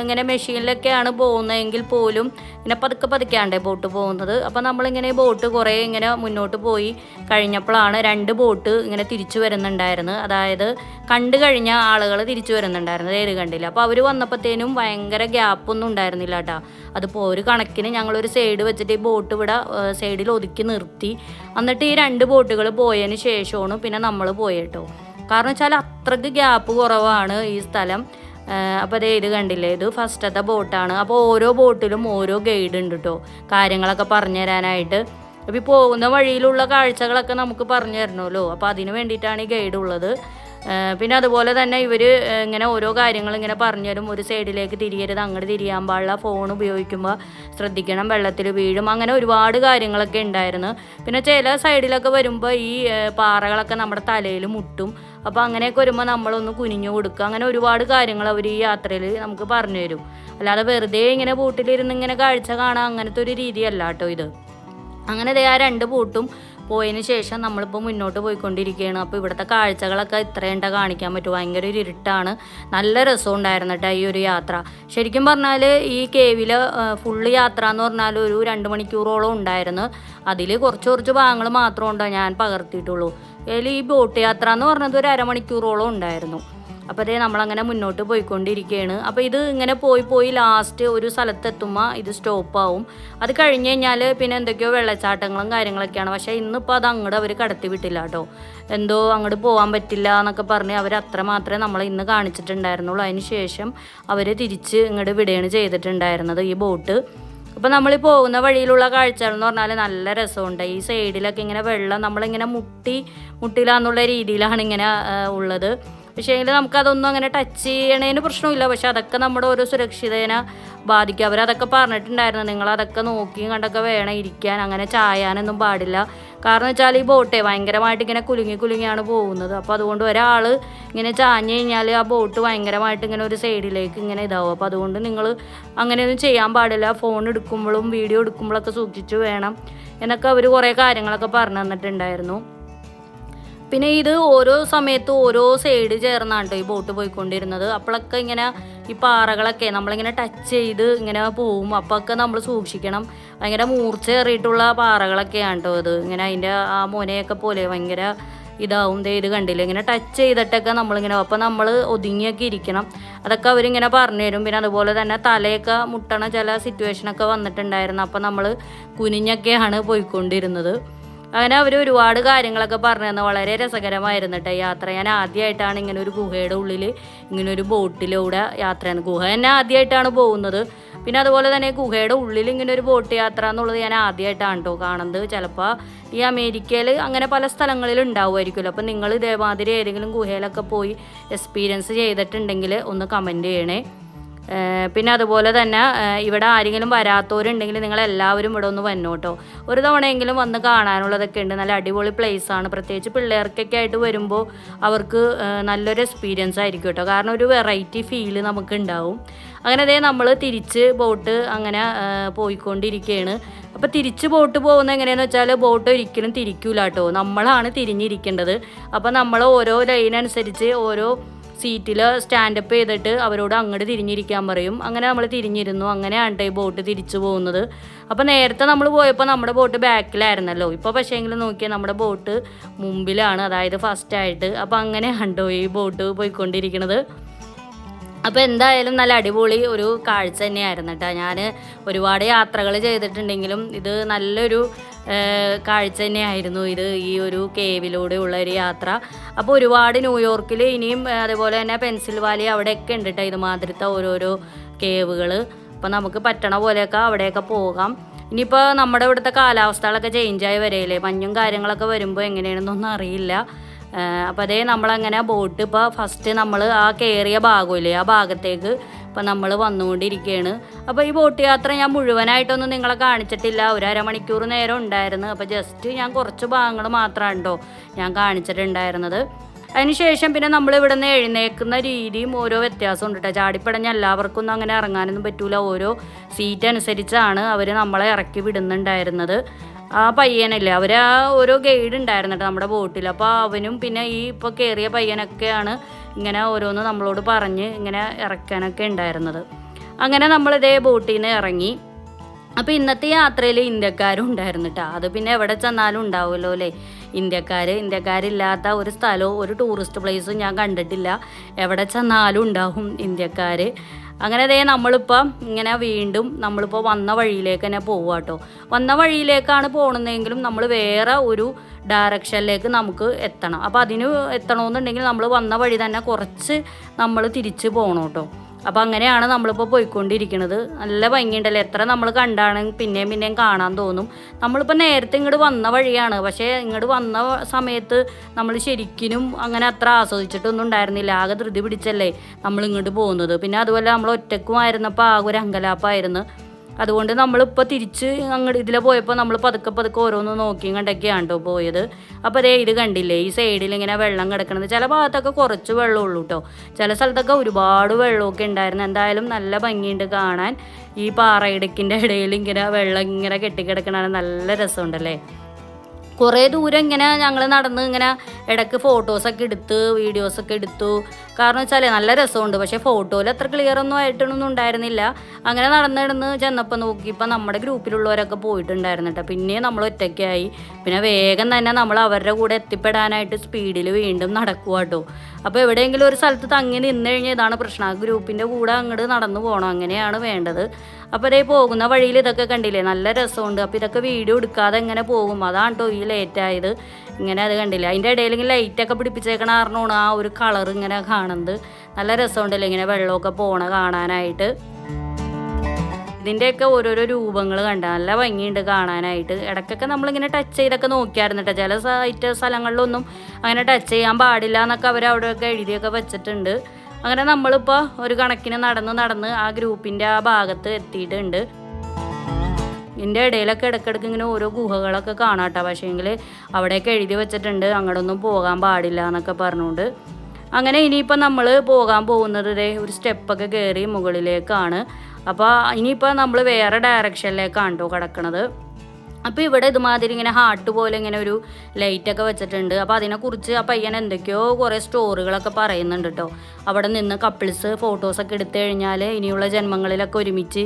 ഇങ്ങനെ മെഷീനിലൊക്കെയാണ് പോകുന്നതെങ്കിൽ പോലും ഇങ്ങനെ പതുക്കെയാണ്ടേ ബോട്ട് പോകുന്നത്. അപ്പോൾ നമ്മളിങ്ങനെ ബോട്ട് കുറേ ഇങ്ങനെ മുന്നോട്ട് പോയി കഴിഞ്ഞപ്പോഴാണ് 2 ബോട്ട് ഇങ്ങനെ തിരിച്ചു വരുന്നുണ്ടായിരുന്നു. അതായത് കണ്ടു കഴിഞ്ഞ ആളുകൾ തിരിച്ചു വരുന്നുണ്ടായിരുന്നു, ഏത് കണ്ടില്ല. അപ്പോൾ അവർ വന്നപ്പോഴത്തേനും ഭയങ്കര ഗ്യാപ്പൊന്നും ഉണ്ടായിരുന്നില്ല കേട്ടോ. അതിപ്പോൾ ഒരു കണക്കിന് ഞങ്ങളൊരു സൈഡ് വെച്ചിട്ട് ഈ ബോട്ട് ഇവിടെ സൈഡിൽ ഒതുക്കി നിർത്തി. എന്നിട്ട് ഈ 2 ബോട്ടുകൾ പോയതിന് ശേഷമാണ് പിന്നെ നമ്മൾ പോയിട്ടോ. കാരണം വെച്ചാൽ അത്രയ്ക്ക് ഗ്യാപ്പ് കുറവാണ് ഈ സ്ഥലം. അപ്പോൾ ഇത് കണ്ടില്ലേ, ഇത് ഫസ്റ്റത്തെ ബോട്ടാണ്. അപ്പോൾ ഓരോ ബോട്ടിലും ഓരോ ഗൈഡ് ഉണ്ട് കേട്ടോ, കാര്യങ്ങളൊക്കെ പറഞ്ഞു തരാനായിട്ട്. അപ്പോൾ ഈ പോകുന്ന വഴിയിലുള്ള കാഴ്ചകളൊക്കെ നമുക്ക് പറഞ്ഞു തരണമല്ലോ. അപ്പോൾ അതിന് വേണ്ടിയിട്ടാണ് ഈ ഗൈഡ് ഉള്ളത്. പിന്നെ അതുപോലെ തന്നെ ഇവർ ഇങ്ങനെ ഓരോ കാര്യങ്ങൾ ഇങ്ങനെ പറഞ്ഞു തരും. ഒരു സൈഡിലേക്ക് തിരിയരുത്, അങ്ങോട്ട് തിരിയാൻ പാടില്ല, ഫോൺ ഉപയോഗിക്കുമ്പോൾ ശ്രദ്ധിക്കണം, വെള്ളത്തിൽ വീഴും, അങ്ങനെ ഒരുപാട് കാര്യങ്ങളൊക്കെ ഉണ്ടായിരുന്നു. പിന്നെ ചില സൈഡിലൊക്കെ വരുമ്പോൾ ഈ പാറകളൊക്കെ നമ്മുടെ തലയിൽ മുട്ടും. അപ്പോൾ അങ്ങനെയൊക്കെ വരുമ്പോൾ നമ്മളൊന്ന് കുനിഞ്ഞു കൊടുക്കുക. അങ്ങനെ ഒരുപാട് കാര്യങ്ങൾ അവർ ഈ യാത്രയിൽ നമുക്ക് പറഞ്ഞു തരും. അല്ലാതെ വെറുതെ ഇങ്ങനെ ബോട്ടിലിരുന്ന് ഇങ്ങനെ കാഴ്ച കാണാൻ അങ്ങനത്തെ ഒരു രീതിയല്ല കേട്ടോ ഇത്. അങ്ങനെ ആ 2 ബോട്ടും പോയതിന് ശേഷം നമ്മളിപ്പോൾ മുന്നോട്ട് പോയിക്കൊണ്ടിരിക്കുകയാണ്. അപ്പോൾ ഇവിടുത്തെ കാഴ്ചകളൊക്കെ ഇത്രയുണ്ട കാണിക്കാൻ പറ്റും. ഭയങ്കര ഒരു ഇരുട്ടാണ്, നല്ല രസമുണ്ടായിരുന്നു കേട്ടോ ഈ ഒരു യാത്ര. ശരിക്കും പറഞ്ഞാൽ ഈ കേവിൽ ഫുള്ള് യാത്ര എന്ന് പറഞ്ഞാൽ ഒരു 2 മണിക്കൂറോളം ഉണ്ടായിരുന്നു. അതിൽ കുറച്ച് ഭാഗങ്ങൾ മാത്രമേ ഉണ്ടോ ഞാൻ പകർത്തിയിട്ടുള്ളൂ. അതിൽ ഈ ബോട്ട് യാത്ര എന്ന് പറഞ്ഞത് ഒരു 1/2 മണിക്കൂറോളം ഉണ്ടായിരുന്നു. അപ്പോൾ അതേ നമ്മളങ്ങനെ മുന്നോട്ട് പോയിക്കൊണ്ടിരിക്കുകയാണ്. അപ്പോൾ ഇത് ഇങ്ങനെ പോയി ലാസ്റ്റ് ഒരു സ്ഥലത്തെത്തുമ്പോൾ ഇത് സ്റ്റോപ്പാവും. അത് കഴിഞ്ഞ് കഴിഞ്ഞാൽ പിന്നെ എന്തൊക്കെയോ വെള്ളച്ചാട്ടങ്ങളും കാര്യങ്ങളൊക്കെയാണ്. പക്ഷേ ഇന്നിപ്പോൾ അത് അങ്ങോട്ട് അവർ കടത്തി വിട്ടില്ല കേട്ടോ. എന്തോ അങ്ങോട്ട് പോകാൻ പറ്റില്ല എന്നൊക്കെ പറഞ്ഞ് അവർ അത്ര മാത്രമേ നമ്മളെ ഇന്ന് കാണിച്ചിട്ടുണ്ടായിരുന്നുള്ളൂ. അതിന് ശേഷം അവർ തിരിച്ച് ഇങ്ങോട്ട് വിടുകയാണ് ചെയ്തിട്ടുണ്ടായിരുന്നത് ഈ ബോട്ട്. അപ്പോൾ നമ്മൾ പോകുന്ന വഴിയിലുള്ള കാഴ്ചകൾ എന്ന് പറഞ്ഞാൽ നല്ല രസമുണ്ട്. ഈ സൈഡിലൊക്കെ ഇങ്ങനെ വെള്ളം നമ്മളിങ്ങനെ മുട്ടിലാന്നുള്ള രീതിയിലാണ് ഇങ്ങനെ ഉള്ളത്. പക്ഷേ നമുക്കതൊന്നും അങ്ങനെ ടച്ച് ചെയ്യണതിന് പ്രശ്നമില്ല. പക്ഷെ അതൊക്കെ നമ്മുടെ ഓരോ സുരക്ഷിതേനെ ബാധിക്കും. അവരതൊക്കെ പറഞ്ഞിട്ടുണ്ടായിരുന്നു, നിങ്ങളതൊക്കെ നോക്കിയും കണ്ടൊക്കെ വേണം ഇരിക്കാൻ, അങ്ങനെ ചായാനൊന്നും പാടില്ല. കാരണം വെച്ചാൽ ഈ ബോട്ടേ ഭയങ്കരമായിട്ട് ഇങ്ങനെ കുലുങ്ങിയാണ് പോകുന്നത്. അപ്പോൾ അതുകൊണ്ട് ഒരാൾ ഇങ്ങനെ ചാഞ്ഞ് കഴിഞ്ഞാൽ ആ ബോട്ട് ഭയങ്കരമായിട്ട് ഇങ്ങനെ ഒരു സൈഡിലേക്ക് ഇങ്ങനെ ഇതാവും. അപ്പോൾ അതുകൊണ്ട് നിങ്ങൾ അങ്ങനെയൊന്നും ചെയ്യാൻ പാടില്ല. ഫോൺ എടുക്കുമ്പോഴും വീഡിയോ എടുക്കുമ്പോഴൊക്കെ സൂക്ഷിച്ച് വേണം എന്നൊക്കെ അവർ കുറേ കാര്യങ്ങളൊക്കെ പറഞ്ഞു തന്നിട്ടുണ്ടായിരുന്നു. പിന്നെ ഇത് ഓരോ സമയത്തും ഓരോ സൈഡ് ചേർന്നാണ് കേട്ടോ ഈ ബോട്ട് പോയിക്കൊണ്ടിരുന്നത്. അപ്പോഴൊക്കെ ഇങ്ങനെ ഈ പാറകളൊക്കെ നമ്മളിങ്ങനെ ടച്ച് ചെയ്ത് ഇങ്ങനെ പോവും. അപ്പോഴൊക്കെ നമ്മൾ സൂക്ഷിക്കണം. ഭയങ്കര മൂർച്ചയേറിയിട്ടുള്ള പാറകളൊക്കെയാണ് കേട്ടോ ഇത്. ഇങ്ങനെ അതിൻ്റെ ആ മുനയൊക്കെ പോലെ ഭയങ്കര ഇതാവും. ഇത് കണ്ടില്ല, ഇങ്ങനെ ടച്ച് ചെയ്തിട്ടൊക്കെ നമ്മളിങ്ങനെ, അപ്പോൾ നമ്മൾ ഒതുങ്ങിയൊക്കെ ഇരിക്കണം. അതൊക്കെ അവരിങ്ങനെ പറഞ്ഞു തരും. പിന്നെ അതുപോലെ തന്നെ തലയൊക്കെ മുട്ടണ ചില സിറ്റുവേഷനൊക്കെ വന്നിട്ടുണ്ടായിരുന്നു. അപ്പോൾ നമ്മൾ കുനിഞ്ഞൊക്കെയാണ് പോയിക്കൊണ്ടിരുന്നത്. അങ്ങനെ അവർ ഒരുപാട് കാര്യങ്ങളൊക്കെ പറഞ്ഞു തന്നു. വളരെ രസകരമായിരുന്നു കേട്ടോ യാത്ര. ഞാൻ ആദ്യമായിട്ടാണ് ഇങ്ങനെ ഒരു ഗുഹയുടെ ഉള്ളിൽ ഇങ്ങനെ ഒരു ബോട്ടിലൂടെ യാത്ര ചെയ്യുന്നത്. ഗുഹ തന്നെ ആദ്യമായിട്ടാണ് പോകുന്നത്. പിന്നെ അതുപോലെ തന്നെ ഗുഹയുടെ ഉള്ളിൽ ഇങ്ങനെ ഒരു ബോട്ട് യാത്ര എന്നുള്ളത് ഞാൻ ആദ്യമായിട്ടാണ് കേട്ടോ കാണുന്നത്. ചിലപ്പോൾ ഈ അമേരിക്കയിൽ അങ്ങനെ പല സ്ഥലങ്ങളിൽ ഉണ്ടാവുമായിരിക്കുമല്ലോ. അപ്പോൾ നിങ്ങൾ ഇതേമാതിരി ഏതെങ്കിലും ഗുഹയിലൊക്കെ പോയി എക്സ്പീരിയൻസ് ചെയ്തിട്ടുണ്ടെങ്കിൽ ഒന്ന് കമൻറ്റ് ചെയ്യണേ. പിന്നെ അതുപോലെ തന്നെ ഇവിടെ ആരെങ്കിലും വരാത്തവരുണ്ടെങ്കിൽ നിങ്ങളെല്ലാവരും ഇവിടെ ഒന്ന് വന്നു കേട്ടോ. ഒരു തവണയെങ്കിലും വന്ന് കാണാനുള്ളതൊക്കെ ഉണ്ട്. നല്ല അടിപൊളി പ്ലേസാണ്. പ്രത്യേകിച്ച് പിള്ളേർക്കൊക്കെ ആയിട്ട് വരുമ്പോൾ അവർക്ക് നല്ലൊരു എക്സ്പീരിയൻസ് ആയിരിക്കും കേട്ടോ. കാരണം ഒരു വെറൈറ്റി ഫീല് നമുക്ക് ഉണ്ടാവും. അങ്ങനെ നമ്മൾ തിരിച്ച് ബോട്ട് അങ്ങനെ പോയിക്കൊണ്ടിരിക്കുകയാണ്. അപ്പോൾ തിരിച്ച് ബോട്ട് പോകുന്നത് എങ്ങനെയാണെന്ന് വെച്ചാൽ ബോട്ട് ഒരിക്കലും തിരിക്കൂല കേട്ടോ. നമ്മളാണ് തിരിഞ്ഞിരിക്കേണ്ടത്. അപ്പോൾ നമ്മൾ ഓരോ ലൈൻ അനുസരിച്ച് ഓരോ സീറ്റിൽ സ്റ്റാൻഡപ്പ് ചെയ്തിട്ട് അവരോട് അങ്ങോട്ട് തിരിഞ്ഞിരിക്കാൻ പറയും. അങ്ങനെ നമ്മൾ തിരിഞ്ഞിരുന്നു. അങ്ങനെയാണ് ഈ ബോട്ട് തിരിച്ചു പോകുന്നത്. അപ്പോൾ നേരത്തെ നമ്മൾ പോയപ്പോൾ നമ്മുടെ ബോട്ട് ബാക്കിലായിരുന്നല്ലോ. ഇപ്പോൾ പക്ഷേങ്കിലും നോക്കിയാൽ നമ്മുടെ ബോട്ട് മുമ്പിലാണ്, അതായത് ഫസ്റ്റായിട്ട്. അപ്പോൾ അങ്ങനെ കണ്ടോ ഈ ബോട്ട് പോയിക്കൊണ്ടിരിക്കുന്നത്. അപ്പോൾ എന്തായാലും നല്ല അടിപൊളി ഒരു കാഴ്ച തന്നെയായിരുന്നു കേട്ടോ. ഞാൻ ഒരുപാട് യാത്രകൾ ചെയ്തിട്ടുണ്ടെങ്കിലും ഇത് നല്ലൊരു കാഴ്ച തന്നെയായിരുന്നു ഇത്, ഈ ഒരു കേവിലൂടെയുള്ള ഒരു യാത്ര. അപ്പോൾ ഒരുപാട് ന്യൂയോർക്കിൽ ഇനിയും അതുപോലെ തന്നെ പെൻസിൽവാനിയ അവിടെയൊക്കെ ഉണ്ട് കേട്ടോ ഇതുമാതിരത്തെ ഓരോരോ കേവുകൾ. അപ്പോൾ നമുക്ക് പറ്റണ പോലെയൊക്കെ അവിടെയൊക്കെ പോകാം. ഇനിയിപ്പോൾ നമ്മുടെ ഇവിടുത്തെ കാലാവസ്ഥകളൊക്കെ ചേഞ്ചായി വരെയല്ലേ, മഞ്ഞും കാര്യങ്ങളൊക്കെ വരുമ്പോൾ എങ്ങനെയാണെന്നൊന്നും അറിയില്ല. അപ്പോൾ അതേ നമ്മളങ്ങനെ ബോട്ട് ഇപ്പോൾ ഫസ്റ്റ് നമ്മൾ ആ കയറിയ ഭാഗമില്ലേ ആ ഭാഗത്തേക്ക് ഇപ്പം നമ്മൾ വന്നുകൊണ്ടിരിക്കുകയാണ്. അപ്പോൾ ഈ ബോട്ട് യാത്ര ഞാൻ മുഴുവനായിട്ടൊന്നും നിങ്ങളെ കാണിച്ചിട്ടില്ല. ഒരു അരമണിക്കൂർ നേരം ഉണ്ടായിരുന്നു. അപ്പോൾ ജസ്റ്റ് ഞാൻ കുറച്ച് ഭാഗങ്ങൾ മാത്രമാണ് കേട്ടോ ഞാൻ കാണിച്ചിട്ടുണ്ടായിരുന്നത്. അതിനുശേഷം പിന്നെ നമ്മൾ ഇവിടെ നിന്ന് എഴുന്നേൽക്കുന്ന രീതിയും ഓരോ വ്യത്യാസമുണ്ട് കേട്ടോ. ചാടിപ്പടഞ്ഞ എല്ലാവർക്കും ഒന്നും അങ്ങനെ ഇറങ്ങാനൊന്നും പറ്റൂല. ഓരോ സീറ്റ് അനുസരിച്ചാണ് അവർ നമ്മളെ ഇറക്കി വിടുന്നുണ്ടായിരുന്നത്. ആ പയ്യനല്ലേ, അവർ ആ ഓരോ ഗൈഡ് ഉണ്ടായിരുന്നു കേട്ടോ നമ്മുടെ ബോട്ടിൽ. അപ്പോൾ അവനും പിന്നെ ഈ ഇപ്പോൾ കയറിയ പയ്യനൊക്കെയാണ് ഇങ്ങനെ ഓരോന്ന് നമ്മളോട് പറഞ്ഞ് ഇങ്ങനെ ഇറക്കാനൊക്കെ ഉണ്ടായിരുന്നത്. അങ്ങനെ നമ്മളിതേ ബോട്ടിൽ നിന്ന് ഇറങ്ങി. അപ്പോൾ ഇന്നത്തെ യാത്രയിൽ ഇന്ത്യക്കാരും ഉണ്ടായിരുന്നു കേട്ടോ. അത് പിന്നെ എവിടെ ചെന്നാലും ഉണ്ടാവുമല്ലോ അല്ലേ ഇന്ത്യക്കാരില്ലാത്ത ഒരു സ്ഥലവും ഒരു ടൂറിസ്റ്റ് പ്ലേസും ഞാൻ കണ്ടിട്ടില്ല. എവിടെ ചെന്നാലും ഉണ്ടാവും ഇന്ത്യക്കാർ. അങ്ങനെ നമ്മളിപ്പം ഇങ്ങനെ വീണ്ടും നമ്മളിപ്പോൾ വന്ന വഴിയിലേക്ക് തന്നെ പോവുക കേട്ടോ. വന്ന വഴിയിലേക്കാണ് പോകണമെന്നെങ്കിലും നമ്മൾ വേറെ ഒരു ഡയറക്ഷനിലേക്ക് നമുക്ക് എത്തണം. അപ്പോൾ അതിന് എത്തണമെന്നുണ്ടെങ്കിൽ നമ്മൾ വന്ന വഴി തന്നെ കുറച്ച് നമ്മൾ തിരിച്ച് പോകണം കേട്ടോ. അപ്പോൾ അങ്ങനെയാണ് നമ്മളിപ്പോൾ പോയിക്കൊണ്ടിരിക്കുന്നത്. നല്ല ഭംഗിയുണ്ടല്ലോ, എത്ര നമ്മൾ കണ്ടാണ് പിന്നെയും കാണാൻ തോന്നും. നമ്മളിപ്പോൾ നേരത്തെ ഇങ്ങോട്ട് വന്ന വഴിയാണ്, പക്ഷേ ഇങ്ങോട്ട് വന്ന സമയത്ത് നമ്മൾ ശരിക്കും അങ്ങനെ അത്ര ആസ്വദിച്ചിട്ടൊന്നും ഉണ്ടായിരുന്നില്ല. ആകെ ധൃതി പിടിച്ചല്ലേ നമ്മൾ ഇങ്ങോട്ട് പോകുന്നത്. പിന്നെ അതുപോലെ നമ്മൾ ഒറ്റക്കുമായിരുന്നപ്പോൾ ആകെ ഒരു അങ്കലാപ്പായിരുന്നു. അതുകൊണ്ട് നമ്മളിപ്പോൾ തിരിച്ച് അങ്ങോട്ട് ഇതിൽ പോയപ്പോൾ നമ്മൾ പതുക്കെ ഓരോന്ന് നോക്കിയും കണ്ടൊക്കെയാണ് കേട്ടോ പോയത്. അപ്പോൾ ഇത് കണ്ടില്ലേ ഈ സൈഡിൽ ഇങ്ങനെ വെള്ളം കിടക്കണത്. ചില ഭാഗത്തൊക്കെ കുറച്ച് വെള്ളമുള്ളൂ കേട്ടോ, ചില സ്ഥലത്തൊക്കെ ഒരുപാട് വെള്ളമൊക്കെ ഉണ്ടായിരുന്നു. എന്തായാലും നല്ല ഭംഗിയുണ്ട് കാണാൻ. ഈ പാറയിടുക്കിൻ്റെ ഇടയിൽ ഇങ്ങനെ വെള്ളം ഇങ്ങനെ കെട്ടിക്കിടക്കണ നല്ല രസമുണ്ടല്ലേ. കുറേ ദൂരം ഇങ്ങനെ ഞങ്ങൾ നടന്ന് ഇങ്ങനെ ഇടയ്ക്ക് ഫോട്ടോസൊക്കെ എടുത്ത് വീഡിയോസൊക്കെ എടുത്തു. കാരണം വെച്ചാൽ നല്ല രസമുണ്ട്. പക്ഷേ ഫോട്ടോയിൽ അത്ര ക്ലിയർ ഒന്നും ആയിട്ടൊന്നും ഉണ്ടായിരുന്നില്ല. അങ്ങനെ നടന്ന് ചെന്നപ്പോൾ നോക്കിയപ്പോൾ നമ്മുടെ ഗ്രൂപ്പിലുള്ളവരൊക്കെ പോയിട്ടുണ്ടായിരുന്നു കേട്ടോ. പിന്നെ നമ്മൾ ഒറ്റയ്ക്കായി. പിന്നെ വേഗം തന്നെ നമ്മൾ അവരുടെ കൂടെ എത്തിപ്പെടാനായിട്ട് സ്പീഡിൽ വീണ്ടും നടക്കുക കേട്ടോ. അപ്പോൾ എവിടെയെങ്കിലും ഒരു സ്ഥലത്ത് തങ്ങി നിന്ന് കഴിഞ്ഞാൽ ഇതാണ് പ്രശ്നം. ആ ഗ്രൂപ്പിൻ്റെ കൂടെ അങ്ങോട്ട് നടന്നു പോകണം, അങ്ങനെയാണ് വേണ്ടത്. അപ്പോൾ അതേ പോകുന്ന വഴിയിൽ ഇതൊക്കെ കണ്ടില്ലേ, നല്ല രസമുണ്ട്. അപ്പോൾ ഇതൊക്കെ വീഡിയോ എടുക്കാതെ എങ്ങനെ പോകും, അതാണ് കേട്ടോ ഈ ലേറ്റായത്. ഇങ്ങനെ അത് കണ്ടില്ലേ, അതിൻ്റെ ഇടയിൽ ഇങ്ങനെ ലൈറ്റൊക്കെ പിടിപ്പിച്ചേക്കണ കാരണമാണ് ആ ഒരു കളർ ഇങ്ങനെ കാണുന്നത്. നല്ല രസമുണ്ടല്ലോ ഇങ്ങനെ വെള്ളമൊക്കെ പോണ കാണാനായിട്ട്. ഇതിൻ്റെയൊക്കെ ഓരോരോ രൂപങ്ങൾ കണ്ട നല്ല ഭംഗിയുണ്ട് കാണാനായിട്ട്. ഇടയ്ക്കൊക്കെ നമ്മളിങ്ങനെ ടച്ച് ചെയ്തൊക്കെ നോക്കിയായിരുന്നു കേട്ടോ. ചില സ്ഥലങ്ങളിലൊന്നും അങ്ങനെ ടച്ച് ചെയ്യാൻ പാടില്ല എന്നൊക്കെ അവർ അവിടെയൊക്കെ എഴുതിയൊക്കെ വെച്ചിട്ടുണ്ട്. അങ്ങനെ നമ്മളിപ്പോൾ ഒരു കണക്കിന് നടന്ന് ആ ഗ്രൂപ്പിൻ്റെ ആ ഭാഗത്ത് എത്തിയിട്ടുണ്ട്. ഇതിൻ്റെ ഇടയിലൊക്കെ ഇടയ്ക്കിടയ്ക്ക് ഇങ്ങനെ ഓരോ ഗുഹകളൊക്കെ കാണാം കേട്ടോ. പക്ഷേങ്കിൽ അവിടെയൊക്കെ എഴുതി വെച്ചിട്ടുണ്ട് അങ്ങോട്ടൊന്നും പോകാൻ പാടില്ല എന്നൊക്കെ പറഞ്ഞുകൊണ്ട്. അങ്ങനെ ഇനിയിപ്പോൾ നമ്മൾ പോകാൻ പോകുന്നത് ഒരു സ്റ്റെപ്പൊക്കെ കയറി മുകളിലേക്കാണ്. അപ്പോൾ ഇനിയിപ്പോൾ നമ്മൾ വേറെ ഡയറക്ഷനിലേക്കാണ് കേട്ടോ കിടക്കണത്. അപ്പോൾ ഇവിടെ ഇതുമാതിരി ഇങ്ങനെ ഹാർട്ട് പോലെ ഇങ്ങനെ ഒരു ലൈറ്റൊക്കെ വെച്ചിട്ടുണ്ട്. അപ്പോൾ അതിനെക്കുറിച്ച് ആ പയ്യൻ എന്തൊക്കെയോ കുറേ സ്റ്റോറികളൊക്കെ പറയുന്നുണ്ട് കേട്ടോ. അവിടെ നിന്ന് കപ്പിൾസ് ഫോട്ടോസൊക്കെ എടുത്തു കഴിഞ്ഞാൽ ഇനിയുള്ള ജന്മങ്ങളിലൊക്കെ ഒരുമിച്ച്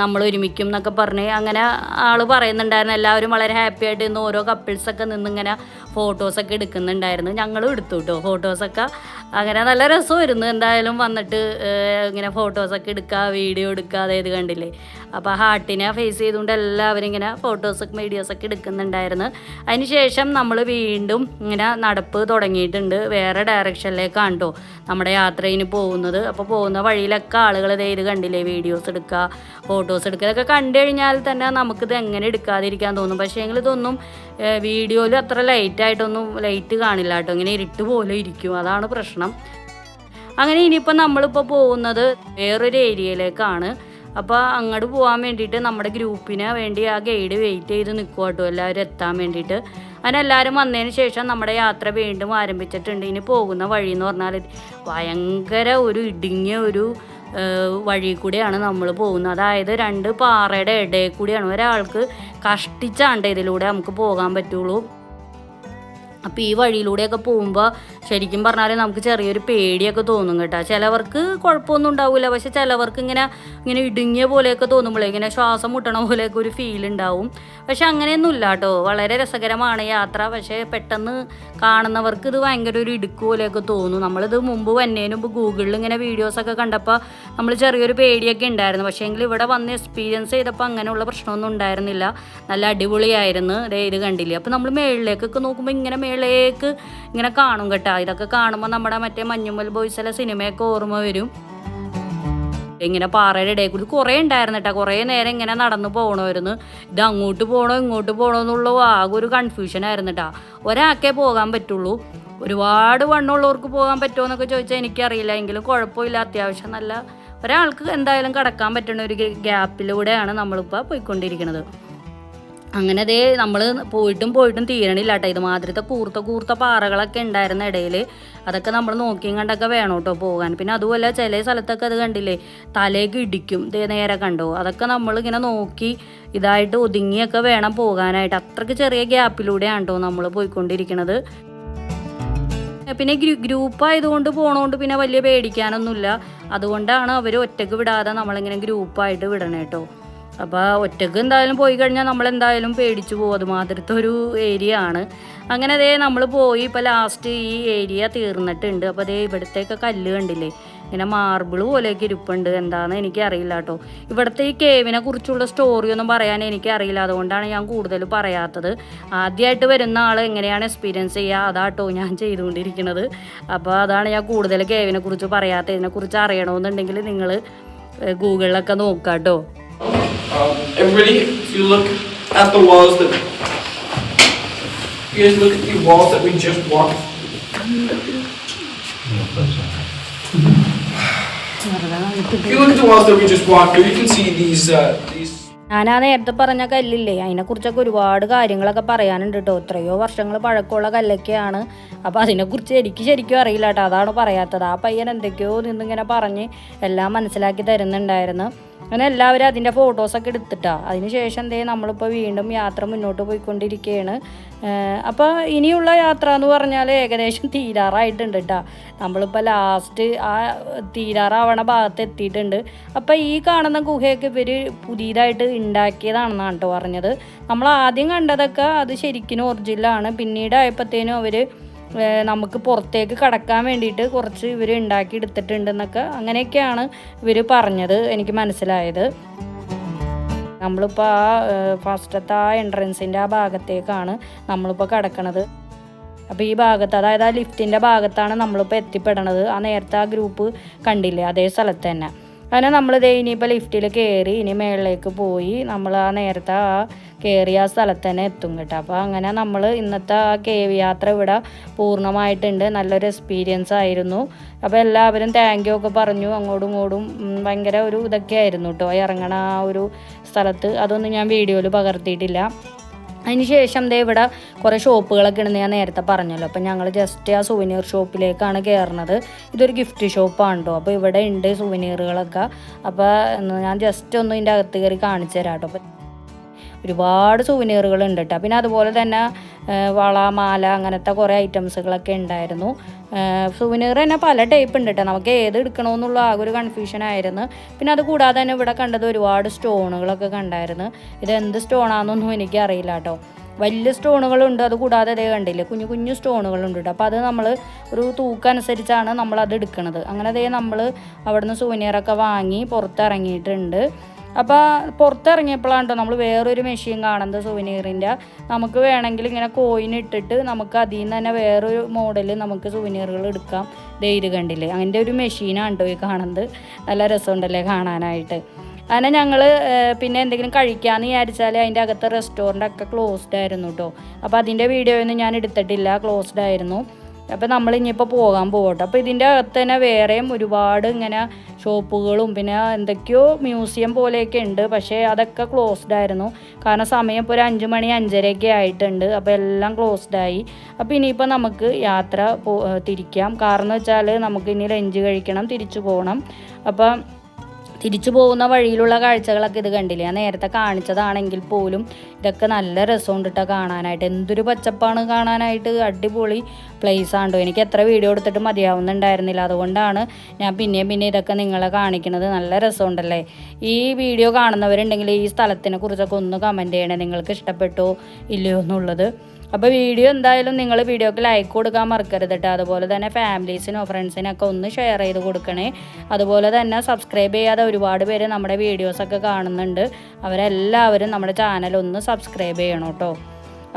നമ്മൾ ഒരുമിക്കും എന്നൊക്കെ പറഞ്ഞ് അങ്ങനെ ആൾ പറയുന്നുണ്ടായിരുന്നു. എല്ലാവരും വളരെ ഹാപ്പി ആയിട്ട് ഇന്ന് ഓരോ കപ്പിൾസൊക്കെ നിന്നിങ്ങനെ ഫോട്ടോസൊക്കെ എടുക്കുന്നുണ്ടായിരുന്നു. ഞങ്ങളും എടുത്തു കേട്ടോ ഫോട്ടോസൊക്കെ. അങ്ങനെ നല്ല രസമായിരുന്നു. എന്തായാലും വന്നിട്ട് ഇങ്ങനെ ഫോട്ടോസൊക്കെ എടുക്കുക, വീഡിയോ എടുക്കുക, അതായത് കണ്ടില്ലേ. അപ്പോൾ ഹാർട്ടിനെ ഫേസ് ചെയ്തുകൊണ്ട് എല്ലാവരും ഇങ്ങനെ ഫോട്ടോസൊക്കെ വീഡിയോസൊക്കെ എടുക്കുന്നുണ്ടായിരുന്നു. അതിന് ശേഷം നമ്മൾ വീണ്ടും ഇങ്ങനെ നടപ്പ് തുടങ്ങിയിട്ടുണ്ട്. വേറെ ഡയറക്ഷനിലേക്കാണ് കേട്ടോ നമ്മുടെ യാത്രയിന് പോകുന്നത്. അപ്പോൾ പോകുന്ന വഴിയിലൊക്കെ ആളുകൾ ഇത് കണ്ടില്ലേ, വീഡിയോസ് എടുക്കുക, ഫോട്ടോസ് എടുക്കുക. ഇതൊക്കെ കണ്ടു കഴിഞ്ഞാൽ തന്നെ നമുക്കിത് എങ്ങനെ എടുക്കാതിരിക്കാൻ തോന്നും. പക്ഷേ എങ്കിൽ ഇതൊന്നും വീഡിയോയിൽ അത്ര ലൈറ്റ് കാണില്ല കേട്ടോ. ഇങ്ങനെ ഇരുട്ട് പോലെ ഇരിക്കും, അതാണ് പ്രശ്നം. അങ്ങനെ ഇനിയിപ്പോൾ നമ്മളിപ്പോൾ പോകുന്നത് വേറൊരു ഏരിയയിലേക്കാണ്. അപ്പോൾ അങ്ങോട്ട് പോകാൻ വേണ്ടിയിട്ട് നമ്മുടെ ഗ്രൂപ്പിന് വേണ്ടി ആ ഗൈഡ് വെയിറ്റ് ചെയ്ത് നിൽക്കുക കേട്ടോ, എല്ലാവരും എത്താൻ വേണ്ടിയിട്ട്. അങ്ങനെ എല്ലാവരും വന്നതിന് ശേഷം നമ്മുടെ യാത്ര വീണ്ടും ആരംഭിച്ചിട്ടുണ്ട്. ഇനി പോകുന്ന വഴി എന്ന് പറഞ്ഞാൽ ഭയങ്കര ഒരു ഇടുങ്ങിയ ഒരു വഴി കൂടിയാണ് നമ്മൾ പോകുന്നത്. അതായത് രണ്ട് പാറയുടെ ഇടയിൽ കൂടിയാണ്. ഒരാൾക്ക് കഷ്ടിച്ചാണ്ട് ഇതിലൂടെ നമുക്ക് പോകാൻ പറ്റുള്ളൂ. അപ്പോൾ ഈ വഴിയിലൂടെയൊക്കെ പോകുമ്പോൾ ശരിക്കും പറഞ്ഞാൽ നമുക്ക് ചെറിയൊരു പേടിയൊക്കെ തോന്നും കേട്ടോ. ചിലവർക്ക് കുഴപ്പമൊന്നും ഉണ്ടാവില്ല, പക്ഷെ ചിലവർക്ക് ഇങ്ങനെ ഇടുങ്ങിയ പോലെയൊക്കെ തോന്നുമ്പോഴേ ഇങ്ങനെ ശ്വാസം മുട്ടണ പോലെയൊക്കെ ഒരു ഫീൽ ഉണ്ടാവും. പക്ഷെ അങ്ങനെയൊന്നുമില്ല കേട്ടോ, വളരെ രസകരമാണ് യാത്ര. പക്ഷേ പെട്ടെന്ന് കാണുന്നവർക്ക് ഇത് ഭയങ്കര ഒരു ഇടുക്ക് പോലെയൊക്കെ തോന്നും. നമ്മളിത് മുമ്പ് വന്നതിന് മുമ്പ് ഗൂഗിളിൽ ഇങ്ങനെ വീഡിയോസൊക്കെ കണ്ടപ്പോൾ നമ്മൾ ചെറിയൊരു പേടിയൊക്കെ ഉണ്ടായിരുന്നു. പക്ഷേ എങ്കിൽ ഇവിടെ വന്ന് എക്സ്പീരിയൻസ് ചെയ്തപ്പോൾ അങ്ങനെയുള്ള പ്രശ്നമൊന്നും ഉണ്ടായിരുന്നില്ല. നല്ല അടിപൊളിയായിരുന്നു. ഇത് കണ്ടില്ലേ. അപ്പോൾ നമ്മൾ മേളിലേക്കൊക്കെ നോക്കുമ്പോൾ ഇങ്ങനെ മേളിലേക്ക് ഇങ്ങനെ കാണും കേട്ടോ. ഇതൊക്കെ കാണുമ്പോൾ നമ്മുടെ മറ്റേ മഞ്ഞുമ്മൽ ബോയ്സിലെ സിനിമയൊക്കെ ഓർമ്മ വരും. ഇങ്ങനെ പാറയുടെ ഇടയിൽ കൂടി കുറേ ഉണ്ടായിരുന്നു കേട്ടോ. കുറേ നേരം ഇങ്ങനെ നടന്നു പോകണമായിരുന്നു. ഇത് അങ്ങോട്ട് പോകണോ ഇങ്ങോട്ട് പോകണോ എന്നുള്ള ആകെ ഒരു കൺഫ്യൂഷനായിരുന്നു കേട്ടോ. ഒരാൾക്കേ പോകാൻ പറ്റുള്ളൂ. ഒരുപാട് വണ്ണമുള്ളവർക്ക് പോകാൻ പറ്റുമോ എന്നൊക്കെ ചോദിച്ചാൽ എനിക്കറിയില്ല. എങ്കിലും കുഴപ്പമില്ല, അത്യാവശ്യം നല്ല ഒരാൾക്ക് എന്തായാലും കടക്കാൻ പറ്റുന്ന ഒരു ഗ്യാപ്പിലൂടെയാണ് നമ്മളിപ്പോൾ പോയിക്കൊണ്ടിരിക്കുന്നത്. അങ്ങനെ നമ്മൾ പോയിട്ടും തീരണില്ല കേട്ടോ. ഇതുമാതിരത്തെ കൂർത്ത പാറകളൊക്കെ ഉണ്ടായിരുന്ന ഇടയിൽ അതൊക്കെ നമ്മൾ നോക്കിയും കണ്ടൊക്കെ വേണം കേട്ടോ പോകാൻ. പിന്നെ അതുപോലെ ചില സ്ഥലത്തൊക്കെ അത് കണ്ടില്ലേ, തലേക്ക് ഇടിക്കും. നേരെ കണ്ടോ, അതൊക്കെ നമ്മളിങ്ങനെ നോക്കി ഇതായിട്ട് ഒതുങ്ങിയൊക്കെ വേണം പോകാനായിട്ട്. അത്രയ്ക്ക് ചെറിയ ഗ്യാപ്പിലൂടെയാണ് കേട്ടോ നമ്മൾ പോയിക്കൊണ്ടിരിക്കുന്നത്. പിന്നെ ഗ്രൂപ്പായതുകൊണ്ട് പോകണോണ്ട് പിന്നെ വലിയ പേടിക്കാനൊന്നുമില്ല. അതുകൊണ്ടാണ് അവർ ഒറ്റയ്ക്ക് വിടാതെ നമ്മളിങ്ങനെ ഗ്രൂപ്പായിട്ട് വിടണേ കേട്ടോ. അപ്പോൾ ഒറ്റയ്ക്ക് എന്തായാലും പോയി കഴിഞ്ഞാൽ നമ്മളെന്തായാലും പേടിച്ചു പോകും. അതുമാതിരത്തെ ഒരു ഏരിയ ആണ്. അങ്ങനെ നമ്മൾ പോയി ഇപ്പോൾ ലാസ്റ്റ് ഈ ഏരിയ തീർന്നിട്ടുണ്ട്. അപ്പോൾ ഇവിടത്തേക്ക് കല്ല് കണ്ടില്ലേ, ഇങ്ങനെ മാർബിൾ പോലെയൊക്കെ ഇരിപ്പുണ്ട്. എന്താണെന്ന് എനിക്കറിയില്ല കേട്ടോ. ഇവിടുത്തെ ഈ കേവിനെ കുറിച്ചുള്ള സ്റ്റോറിയൊന്നും പറയാൻ എനിക്കറിയില്ല. അതുകൊണ്ടാണ് ഞാൻ കൂടുതൽ പറയാത്തത്. ആദ്യമായിട്ട് വരുന്ന ആൾ എങ്ങനെയാണ് എക്സ്പീരിയൻസ് ചെയ്യുക അതാട്ടോ ഞാൻ ചെയ്തുകൊണ്ടിരിക്കുന്നത്. അപ്പോൾ അതാണ് ഞാൻ കൂടുതൽ കേവിനെ കുറിച്ച് പറയാത്തത്. ഇതിനെക്കുറിച്ച് അറിയണമെന്നുണ്ടെങ്കിൽ നിങ്ങൾ ഗൂഗിളിലൊക്കെ നോക്കാം കേട്ടോ. Everybody, if you look at the walls you guys look at the walls that we just walked. If you look at the walls that we just walked through, you can see these ഞാനാ നേരത്തെ പറഞ്ഞ കല്ലില്ലേ, അതിനെക്കുറിച്ചൊക്കെ ഒരുപാട് കാര്യങ്ങളൊക്കെ പറയാനുണ്ട് കേട്ടോ. എത്രയോ വർഷങ്ങൾ പഴക്കമുള്ള കല്ലൊക്കെയാണ്. അപ്പോൾ അതിനെക്കുറിച്ച് എനിക്ക് ശരിക്കും അറിയില്ല കേട്ടോ, അതാണ് പറയാത്തത്. ആ പയ്യൻ എന്തൊക്കെയോ നിന്നിങ്ങനെ പറഞ്ഞ് എല്ലാം മനസ്സിലാക്കി തരുന്നുണ്ടായിരുന്നു. അങ്ങനെ എല്ലാവരും അതിൻ്റെ ഫോട്ടോസൊക്കെ എടുത്തിട്ടാണ്. അതിന് ശേഷം നമ്മളിപ്പോൾ വീണ്ടും യാത്ര മുന്നോട്ട് പോയിക്കൊണ്ടിരിക്കുകയാണ്. അപ്പോൾ ഇനിയുള്ള യാത്ര എന്ന് പറഞ്ഞാൽ ഏകദേശം തീരാറായിട്ടുണ്ട് കേട്ടോ. നമ്മളിപ്പോൾ ലാസ്റ്റ് ആ തീരാറാവണ ഭാഗത്ത് എത്തിയിട്ടുണ്ട്. അപ്പോൾ ഈ കാണുന്ന ഗുഹയൊക്കെ ഇവർ പുതിയതായിട്ട് ഉണ്ടാക്കിയതാണെന്നാണ് കേട്ടോ പറഞ്ഞത്. നമ്മൾ ആദ്യം കണ്ടതൊക്കെ അത് ശരിക്കും ഒറിജിനലാണ്. പിന്നീട് ആയപ്പോഴത്തേനും അവർ നമുക്ക് പുറത്തേക്ക് കടക്കാൻ വേണ്ടിയിട്ട് കുറച്ച് ഇവർ ഉണ്ടാക്കി എടുത്തിട്ടുണ്ടെന്നൊക്കെ അങ്ങനെയൊക്കെയാണ് ഇവർ പറഞ്ഞത്, എനിക്ക് മനസ്സിലായത്. നമ്മളിപ്പോൾ ആ ഫസ്റ്റത്തെ ആ എൻട്രൻസിൻ്റെ ആ ഭാഗത്തേക്കാണ് നമ്മളിപ്പോൾ കിടക്കണത്. അപ്പോൾ ഈ ഭാഗത്ത്, അതായത് ആ ലിഫ്റ്റിൻ്റെ ഭാഗത്താണ് നമ്മളിപ്പോൾ എത്തിപ്പെടണത്. ആ നേരത്തെ ആ ഗ്രൂപ്പ് കണ്ടില്ലേ, അതേ സ്ഥലത്ത് തന്നെ. അങ്ങനെ നമ്മൾ ഇനിയിപ്പോൾ ലിഫ്റ്റിൽ കയറി ഇനി മേളിലേക്ക് പോയി നമ്മൾ ആ നേരത്തെ ആ കയറിയ ആ സ്ഥലത്ത് തന്നെ എത്തും കേട്ടോ. അപ്പോൾ അങ്ങനെ നമ്മൾ ഇന്നത്തെ ആ കേവ് യാത്ര ഇവിടെ പൂർണ്ണമായിട്ടുണ്ട്. നല്ലൊരു എക്സ്പീരിയൻസ് ആയിരുന്നു. അപ്പോൾ എല്ലാവരും താങ്ക് യു ഒക്കെ പറഞ്ഞു. അങ്ങോട്ടും ഇങ്ങോട്ടും ഭയങ്കര ഒരു ഇതൊക്കെ ആയിരുന്നു കേട്ടോ ഇറങ്ങണ ആ ഒരു സ്ഥലത്ത്. അതൊന്നും ഞാൻ വീഡിയോയിൽ പകർത്തിയിട്ടില്ല. അതിന് ശേഷം ഇവിടെ കുറേ ഷോപ്പുകളൊക്കെ ഉണ്ടെന്ന് ഞാൻ നേരത്തെ പറഞ്ഞല്ലോ. അപ്പം ഞങ്ങൾ ജസ്റ്റ് ആ സുവനീർ ഷോപ്പിലേക്കാണ് കയറുന്നത്. ഇതൊരു ഗിഫ്റ്റ് ഷോപ്പാണ് കേട്ടോ. അപ്പോൾ ഇവിടെ ഉണ്ട് സുവനീറുകളൊക്കെ. അപ്പോൾ ഞാൻ ജസ്റ്റ് ഒന്ന് ഇതിൻ്റെ അകത്ത് കയറി കാണിച്ചു തരാം കേട്ടോ. അപ്പം ഒരുപാട് സുവനീറുകളുണ്ട് കേട്ടോ. പിന്നെ അതുപോലെ തന്നെ വള, മാല, അങ്ങനത്തെ കുറേ ഐറ്റംസുകളൊക്കെ ഉണ്ടായിരുന്നു. സുവനീർ തന്നെ പല ടൈപ്പ് ഉണ്ട് കേട്ടോ. നമുക്ക് ഏത് എടുക്കണമെന്നുള്ള ആകെ ഒരു കൺഫ്യൂഷനായിരുന്നു. പിന്നെ അത് കൂടാതെ തന്നെ ഇവിടെ കണ്ടത് ഒരുപാട് സ്റ്റോണുകളൊക്കെ കണ്ടായിരുന്നു. ഇത് എന്ത് സ്റ്റോണാണെന്നൊന്നും എനിക്കറിയില്ല കേട്ടോ. വലിയ സ്റ്റോണുകളുണ്ട്, അത് കൂടാതെ അതേ കണ്ടില്ലേ കുഞ്ഞു കുഞ്ഞു സ്റ്റോണുകളുണ്ട് കേട്ടോ. അപ്പോൾ അത് നമ്മൾ ഒരു തൂക്കനുസരിച്ചാണ് നമ്മളത് എടുക്കുന്നത്. അങ്ങനെ നമ്മൾ അവിടുന്ന് സുവനീറൊക്കെ വാങ്ങി പുറത്തിറങ്ങിയിട്ടുണ്ട്. അപ്പോൾ പുറത്തിറങ്ങിയപ്പോഴാണ് കേട്ടോ നമ്മൾ വേറൊരു മെഷീൻ കാണുന്നത് സുവനീറിൻ്റെ. നമുക്ക് വേണമെങ്കിൽ ഇങ്ങനെ കോയിൻ ഇട്ടിട്ട് നമുക്ക് അതിൽ നിന്ന് തന്നെ വേറൊരു മോഡൽ നമുക്ക് സുവനീറുകൾ എടുക്കാം. ഇത് കണ്ടില്ലേ, അങ്ങനത്തെ ഒരു മെഷീനാണ് കേട്ടോ ഈ കാണുന്നത്. നല്ല രസമുണ്ടല്ലേ കാണാനായിട്ട്. അങ്ങനെ ഞങ്ങൾ പിന്നെ എന്തെങ്കിലും കഴിക്കാമെന്ന് വിചാരിച്ചാൽ അതിൻ്റെ അകത്ത് റെസ്റ്റോറൻ്റൊക്കെ ക്ലോസ്ഡ് ആയിരുന്നു കേട്ടോ. അപ്പോൾ അതിൻ്റെ വീഡിയോ ഒന്നും ഞാൻ എടുത്തിട്ടില്ല, ക്ലോസ്ഡ് ആയിരുന്നു. അപ്പോൾ നമ്മൾ ഇനിയിപ്പോൾ പോകാൻ പോകട്ടെ. അപ്പോൾ ഇതിൻ്റെ അകത്ത് തന്നെ വേറെയും ഒരുപാട് ഇങ്ങനെ ഷോപ്പുകളും പിന്നെ എന്തൊക്കെയോ മ്യൂസിയം പോലെയൊക്കെ ഉണ്ട്. പക്ഷേ അതൊക്കെ ക്ലോസ്ഡ് ആയിരുന്നു. കാരണം സമയം ഇപ്പോൾ ഒരു 5 മണി 5:30 ആയിട്ടുണ്ട്. അപ്പോൾ എല്ലാം ക്ലോസ്ഡ് ആയി. അപ്പോൾ ഇനിയിപ്പോൾ നമുക്ക് യാത്ര തിരിക്കാം. കാരണം എന്ന് വെച്ചാൽ നമുക്ക് ഇനി ലഞ്ച് കഴിക്കണം, തിരിച്ചു പോകണം. അപ്പം തിരിച്ചു പോകുന്ന വഴിയിലുള്ള കാഴ്ചകളൊക്കെ ഇത് കണ്ടില്ലേ, ഞാൻ നേരത്തെ കാണിച്ചതാണെങ്കിൽ പോലും ഇതൊക്കെ നല്ല രസമുണ്ട് കേട്ടോ കാണാനായിട്ട്. എന്തൊരു പച്ചപ്പാണ് കാണാനായിട്ട്, അടിപൊളി പ്ലേസ് ആണോ. എനിക്ക് എത്ര വീഡിയോ എടുത്തിട്ട് മതിയാവുന്നുണ്ടായിരുന്നില്ല. അതുകൊണ്ടാണ് ഞാൻ പിന്നെ ഇതൊക്കെ നിങ്ങളെ കാണിക്കുന്നത്. നല്ല രസമുണ്ടല്ലേ. ഈ വീഡിയോ കാണുന്നവരുണ്ടെങ്കിൽ ഈ സ്ഥലത്തിനെ കുറിച്ചൊക്കെ ഒന്ന് കമൻറ്റ് ചെയ്യണേ, നിങ്ങൾക്ക് ഇഷ്ടപ്പെട്ടോ ഇല്ലയോ എന്നുള്ളത്. അപ്പോൾ വീഡിയോ എന്തായാലും നിങ്ങൾ വീഡിയോക്ക് ലൈക്ക് കൊടുക്കാൻ മറക്കരുത് കേട്ടോ. അതുപോലെ തന്നെ ഫാമിലീസിനോ ഫ്രണ്ട്സിനൊക്കെ ഒന്ന് ഷെയർ ചെയ്ത് കൊടുക്കണേ. അതുപോലെ തന്നെ സബ്സ്ക്രൈബ് ചെയ്യാതെ ഒരുപാട് പേര് നമ്മുടെ വീഡിയോസൊക്കെ കാണുന്നുണ്ട്. അവരെല്ലാവരും നമ്മുടെ ചാനൽ ഒന്ന് സബ്സ്ക്രൈബ് ചെയ്യണം കേട്ടോ.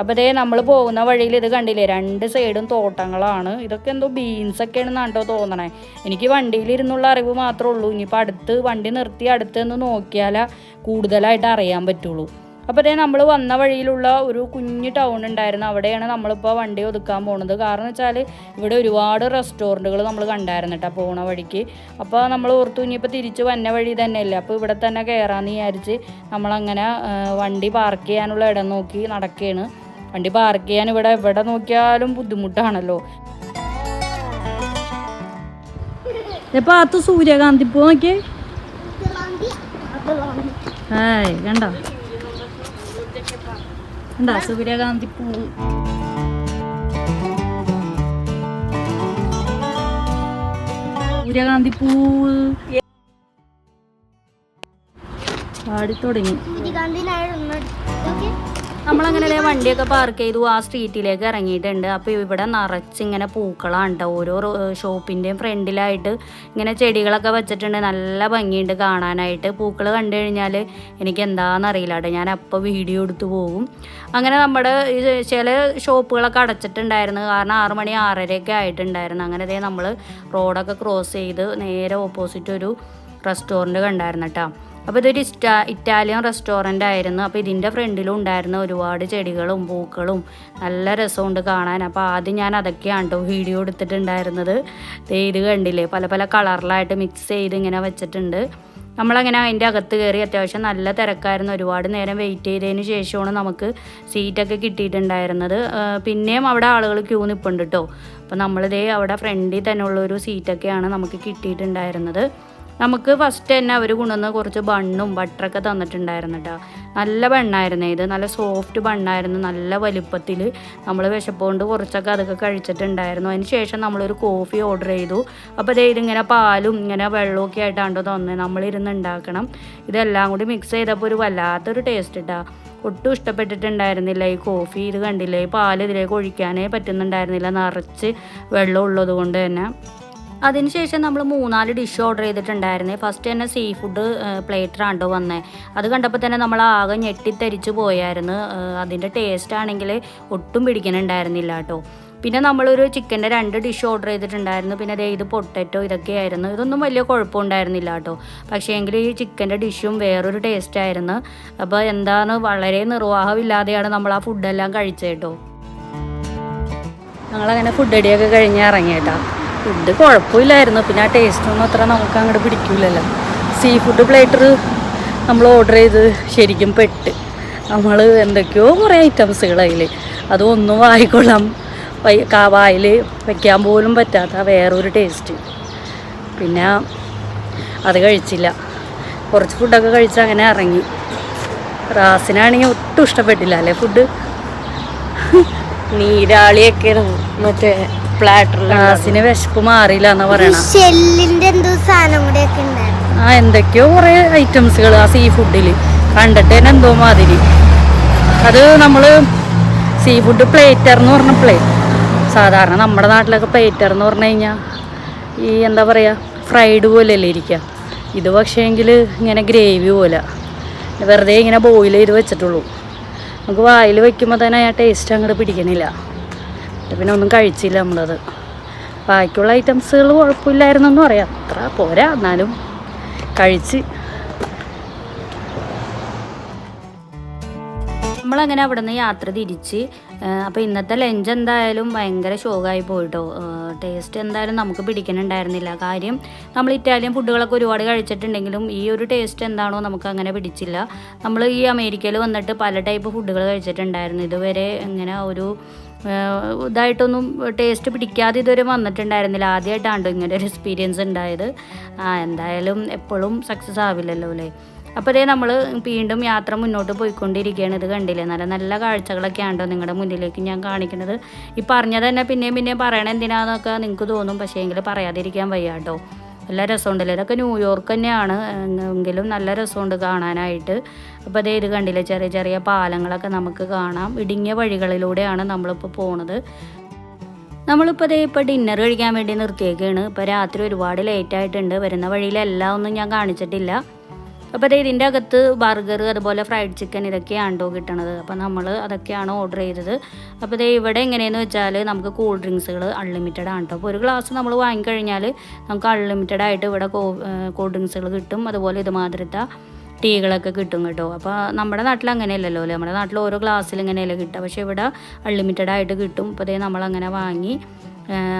അപ്പോൾ നമ്മൾ പോകുന്ന വഴിയിൽ ഇത് കണ്ടില്ലേ, 2 സൈഡും തോട്ടങ്ങളാണ്. ഇതൊക്കെ എന്തോ ബീൻസൊക്കെയാണെന്നാണ് കേട്ടോ തോന്നണേ. എനിക്ക് വണ്ടിയിലിരുന്നുള്ള അറിവ് മാത്രമേ ഉള്ളൂ. ഇനിയിപ്പോൾ അടുത്ത് വണ്ടി നിർത്തി അടുത്ത് നിന്ന് നോക്കിയാലേ കൂടുതലായിട്ട് അറിയാൻ പറ്റുള്ളൂ. അപ്പോൾ നമ്മൾ വന്ന വഴിയിലുള്ള ഒരു കുഞ്ഞു ടൗൺ ഉണ്ടായിരുന്നു. അവിടെയാണ് നമ്മളിപ്പോൾ വണ്ടി ഒതുക്കാൻ പോകുന്നത്. കാരണം വെച്ചാൽ ഇവിടെ ഒരുപാട് റെസ്റ്റോറൻറ്റുകൾ നമ്മൾ കണ്ടായിരുന്നു കേട്ടോ പോണ വഴിക്ക്. അപ്പോൾ നമ്മൾ ഓർത്തു ഇനിയിപ്പോൾ തിരിച്ച് വന്ന വഴി തന്നെയല്ലേ, അപ്പോൾ ഇവിടെ തന്നെ കയറാമെന്ന് വിചാരിച്ച് നമ്മളങ്ങനെ വണ്ടി പാർക്ക് ചെയ്യാനുള്ള ഇടം നോക്കി നടക്കുകയാണ്. വണ്ടി പാർക്ക് ചെയ്യാൻ എവിടെ നോക്കിയാലും ബുദ്ധിമുട്ടാണല്ലോ. ഇപ്പോൾ അത് സൂര്യകാന്തി പൂ നോക്കിയേ, കണ്ടോ എന്താ സൂര്യകാന്തി പൂ. സൂര്യകാന്തി പൂ പാടി തുടങ്ങി. നമ്മളങ്ങനെ വണ്ടിയൊക്കെ പാർക്ക് ചെയ്തു ആ സ്ട്രീറ്റിലേക്ക് ഇറങ്ങിയിട്ടുണ്ട്. അപ്പോൾ ഇവിടെ നിറച്ചിങ്ങനെ പൂക്കളാണ് കേട്ടോ. ഓരോ ഷോപ്പിൻ്റെയും ഫ്രണ്ടിലായിട്ട് ഇങ്ങനെ ചെടികളൊക്കെ വെച്ചിട്ടുണ്ട്. നല്ല ഭംഗിയുണ്ട് കാണാനായിട്ട്. പൂക്കൾ കണ്ടു കഴിഞ്ഞാൽ എനിക്ക് എന്താണെന്നറിയില്ല കേട്ടോ, ഞാൻ അപ്പോൾ വീഡിയോ എടുത്ത് പോകും. അങ്ങനെ നമ്മുടെ ചില ഷോപ്പുകളൊക്കെ അടച്ചിട്ടുണ്ടായിരുന്നു. കാരണം 6 മണി 6:30 ആയിട്ടുണ്ടായിരുന്നു. അങ്ങനെ നമ്മൾ റോഡൊക്കെ ക്രോസ് ചെയ്ത് നേരെ ഓപ്പോസിറ്റ് ഒരു റെസ്റ്റോറൻറ്റ് കണ്ടായിരുന്നു കേട്ടോ. അപ്പോൾ ഇതൊരു ഇറ്റാലിയൻ റെസ്റ്റോറൻ്റ് ആയിരുന്നു. അപ്പോൾ ഇതിൻ്റെ ഫ്രണ്ടിലും ഉണ്ടായിരുന്ന ഒരുപാട് ചെടികളും പൂക്കളും നല്ല രസമുണ്ട് കാണാൻ. അപ്പോൾ ആദ്യം ഞാൻ അതൊക്കെയാണ് കേട്ടോ വീഡിയോ എടുത്തിട്ടുണ്ടായിരുന്നത്. ഇത് കണ്ടില്ലേ, പല പല കളറിലായിട്ട് മിക്സ് ചെയ്ത് ഇങ്ങനെ വെച്ചിട്ടുണ്ട്. നമ്മളങ്ങനെ അതിൻ്റെ അകത്ത് കയറി. അത്യാവശ്യം നല്ല തിരക്കായിരുന്നു. ഒരുപാട് നേരം വെയിറ്റ് ചെയ്തതിന് ശേഷമാണ് നമുക്ക് സീറ്റൊക്കെ കിട്ടിയിട്ടുണ്ടായിരുന്നത്. പിന്നെയും അവിടെ ആളുകൾ ക്യൂ നിൽപ്പുണ്ട് കേട്ടോ. അപ്പോൾ നമ്മളിതേ അവിടെ ഫ്രണ്ടിൽ തന്നെ ഉള്ളൊരു സീറ്റൊക്കെയാണ് നമുക്ക് കിട്ടിയിട്ടുണ്ടായിരുന്നത്. നമുക്ക് ഫസ്റ്റ് തന്നെ അവർ കൊണ്ടുവന്ന് കുറച്ച് ബണ്ണും ബട്ടറൊക്കെ തന്നിട്ടുണ്ടായിരുന്നു കേട്ടോ. നല്ല ബണ്ണായിരുന്നു ഇത്, നല്ല സോഫ്റ്റ് ബണ്ണായിരുന്നു, നല്ല വലിപ്പത്തിൽ. നമ്മൾ വിശപ്പുകൊണ്ട് കുറച്ചൊക്കെ അതൊക്കെ കഴിച്ചിട്ടുണ്ടായിരുന്നു. അതിന് ശേഷം നമ്മളൊരു കോഫി ഓർഡർ ചെയ്തു. അപ്പോൾ ഇതിങ്ങനെ പാലും ഇങ്ങനെ വെള്ളമൊക്കെ ആയിട്ടാണ്ടോ തോന്നുന്നത്, നമ്മളിരുന്ന് ഉണ്ടാക്കണം. ഇതെല്ലാം കൂടി മിക്സ് ചെയ്തപ്പോൾ ഒരു വല്ലാത്തൊരു ടേസ്റ്റ് കേട്ടോ. ഒട്ടും ഇഷ്ടപ്പെട്ടിട്ടുണ്ടായിരുന്നില്ല ഈ കോഫി. ഇത് കണ്ടില്ലേ, ഈ പാൽ ഇതിലേക്ക് ഒഴിക്കാനേ പറ്റുന്നുണ്ടായിരുന്നില്ല, നിറച്ച് വെള്ളം ഉള്ളത് കൊണ്ട് തന്നെ. അതിനുശേഷം നമ്മൾ 3-4 ഡിഷ് ഓർഡർ ചെയ്തിട്ടുണ്ടായിരുന്നേ. ഫസ്റ്റ് തന്നെ സീ ഫുഡ് പ്ലേറ്ററാണ്ടോ വന്നേ. അത് കണ്ടപ്പോൾ തന്നെ നമ്മൾ ആകെ ഞെട്ടിത്തരിച്ച് പോയായിരുന്നു. അതിൻ്റെ ടേസ്റ്റ് ആണെങ്കിൽ ഒട്ടും പിടിക്കുന്നുണ്ടായിരുന്നില്ല കേട്ടോ. പിന്നെ നമ്മളൊരു ചിക്കൻ്റെ 2 ഡിഷ് ഓർഡർ ചെയ്തിട്ടുണ്ടായിരുന്നു. പിന്നെ ഇത് പൊട്ടറ്റോ ഇതൊക്കെയായിരുന്നു. ഇതൊന്നും വലിയ കുഴപ്പമുണ്ടായിരുന്നില്ല കേട്ടോ. പക്ഷേ എങ്കിൽ ഈ ചിക്കൻ്റെ ഡിഷും വേറൊരു ടേസ്റ്റ് ആയിരുന്നു. അപ്പോൾ എന്താണ്, വളരെ നിർവാഹമില്ലാതെയാണ് നമ്മൾ ആ ഫുഡെല്ലാം കഴിച്ചത് കേട്ടോ. ഞങ്ങളങ്ങനെ ഫുഡ് അടിയൊക്കെ കഴിഞ്ഞ് ഇറങ്ങിയേട്ടാ. ഫുഡ് കുഴപ്പമില്ലായിരുന്നു, പിന്നെ ആ ടേസ്റ്റൊന്നും അത്ര നമുക്ക് അങ്ങോട്ട് പിടിക്കില്ലല്ലോ. സീ ഫുഡ് പ്ലേറ്റർ നമ്മൾ ഓർഡർ ചെയ്ത് ശരിക്കും പെട്ട്. നമ്മൾ എന്തൊക്കെയോ കുറേ ഐറ്റംസുകൾ അതിൽ, അതൊന്നും വായിക്കൊള്ളാം വായിൽ വയ്ക്കാൻ പോലും പറ്റാത്ത വേറൊരു ടേസ്റ്റ്. പിന്നെ അത് കഴിച്ചില്ല. കുറച്ച് ഫുഡൊക്കെ കഴിച്ച് അങ്ങനെ ഇറങ്ങി. റാസിനാണെങ്കിൽ ഒട്ടും ഇഷ്ടപ്പെട്ടില്ല അല്ലേ ഫുഡ്. നീരാളിയൊക്കെ മറ്റേ പ്ലാറ്ററിൽ. റാസിന് വിശപ്പ് മാറിയില്ല എന്നാ പറയണ. എന്തൊക്കെയോ കുറേ ഐറ്റംസുകൾ ആ സീ ഫുഡിൽ കണ്ടിട്ട് തന്നെ എന്തോ മാതിരി. അത് നമ്മൾ സീ ഫുഡ് പ്ലേറ്റർ എന്ന് പറഞ്ഞപ്പോഴേ, സാധാരണ നമ്മുടെ നാട്ടിലൊക്കെ പ്ലേറ്റർ എന്ന് പറഞ്ഞു കഴിഞ്ഞാൽ ഈ എന്താ പറയുക, ഫ്രൈഡ് പോലെയല്ലേ ഇരിക്കുക. ഇത് പക്ഷേ എങ്കിൽ ഇങ്ങനെ ഗ്രേവി പോലെ വെറുതെ ഇങ്ങനെ ബോയിൽ ചെയ്ത് വെച്ചിട്ടുള്ളൂ. നമുക്ക് വായിൽ വയ്ക്കുമ്പോൾ തന്നെ ആ ടേസ്റ്റ് അങ്ങോട്ട് പിടിക്കണില്ല. പിന്നെ ഒന്നും കഴിച്ചില്ല നമ്മളത്. ബാക്കിയുള്ള ഐറ്റംസുകൾ കുഴപ്പമില്ലായിരുന്നെന്ന് പറയാം, അത്ര പോരാ, എന്നാലും കഴിച്ച്. നമ്മളങ്ങനെ അവിടെ നിന്ന് യാത്ര തിരിച്ച്. അപ്പോൾ ഇന്നത്തെ ലഞ്ച് എന്തായാലും ഭയങ്കര ഷോക്കായി പോയിട്ടോ. ടേസ്റ്റ് എന്തായാലും നമുക്ക് പിടിക്കുന്നുണ്ടായിരുന്നില്ല. കാര്യം നമ്മൾ ഇറ്റാലിയൻ ഫുഡുകളൊക്കെ ഒരുപാട് കഴിച്ചിട്ടുണ്ടെങ്കിലും ഈ ഒരു ടേസ്റ്റ് എന്താണോ നമുക്ക് അങ്ങനെ പിടിച്ചില്ല. നമ്മൾ ഈ അമേരിക്കയിൽ വന്നിട്ട് പല ടൈപ്പ് ഫുഡുകൾ കഴിച്ചിട്ടുണ്ടായിരുന്നു. ഇതുവരെ ഇങ്ങനെ ഒരു ഇതായിട്ടൊന്നും ടേസ്റ്റ് പിടിക്കാതെ ഇതുവരെ വന്നിട്ടുണ്ടായിരുന്നില്ല. ആദ്യമായിട്ടാണ്ടോ ഇങ്ങനെ ഒരു എക്സ്പീരിയൻസ് ഉണ്ടായത്. എന്തായാലും എപ്പോഴും സക്സസ് ആവില്ലല്ലോ അല്ലേ. അപ്പോൾ നമ്മൾ വീണ്ടും യാത്ര മുന്നോട്ട് പോയിക്കൊണ്ടിരിക്കുകയാണ്. ഇത് കണ്ടില്ലേ, നല്ല നല്ല കാഴ്ചകളൊക്കെ ആണോ നിങ്ങളുടെ മുന്നിലേക്ക് ഞാൻ കാണിക്കുന്നത്. ഈ പറഞ്ഞത് തന്നെ പിന്നെയും പറയണത് എന്തിനാന്നൊക്കെ നിങ്ങൾക്ക് തോന്നും, പക്ഷേ എങ്കിൽ പറയാതിരിക്കാൻ വയ്യ കേട്ടോ. നല്ല രസമുണ്ടല്ലേ. ഇതൊക്കെ ന്യൂയോർക്ക് തന്നെയാണ്, എങ്കിലും നല്ല രസമുണ്ട് കാണാനായിട്ട്. അപ്പോൾ ഇത് കണ്ടില്ലേ, ചെറിയ ചെറിയ പാലങ്ങളൊക്കെ നമുക്ക് കാണാം. ഇടുങ്ങിയ വഴികളിലൂടെയാണ് നമ്മളിപ്പോൾ പോണത്. നമ്മളിപ്പോൾ ഇപ്പോൾ ഡിന്നർ കഴിക്കാൻ വേണ്ടി നിർത്തിയേക്കാണ്. ഇപ്പോൾ രാത്രി ഒരുപാട് ലേറ്റ് ആയിട്ടുണ്ട്. വരുന്ന വഴിയിലെല്ലാം ഒന്നും ഞാൻ കാണിച്ചിട്ടില്ല. അപ്പോൾ ഇതിൻ്റെ അകത്ത് ബർഗർ, അതുപോലെ ഫ്രൈഡ് ചിക്കൻ ഇതൊക്കെയാണോ കിട്ടണത്. അപ്പോൾ നമ്മൾ അതൊക്കെയാണ് ഓർഡർ ചെയ്തത്. അപ്പോൾ ഇവിടെ എങ്ങനെയെന്ന് വെച്ചാൽ നമുക്ക് കൂൾ ഡ്രിങ്ക്സുകൾ അൺലിമിറ്റഡ് ആണ് കേട്ടോ. അപ്പോൾ ഒരു ഗ്ലാസ് നമ്മൾ വാങ്ങിക്കഴിഞ്ഞാൽ നമുക്ക് അൺലിമിറ്റഡ് ആയിട്ട് ഇവിടെ കൂൾ ഡ്രിങ്ക്സുകൾ കിട്ടും. അതുപോലെ ഇതുമാതിരത്തെ ടീകളൊക്കെ കിട്ടും കേട്ടോ. അപ്പോൾ നമ്മുടെ നാട്ടിൽ അങ്ങനെയല്ലല്ലോ അല്ലേ, നമ്മുടെ നാട്ടിൽ ഓരോ ഗ്ലാസ്സിൽ ഇങ്ങനെയല്ലേ കിട്ടുക. പക്ഷേ ഇവിടെ അൺലിമിറ്റഡ് ആയിട്ട് കിട്ടും. അപ്പോൾ നമ്മളങ്ങനെ വാങ്ങി.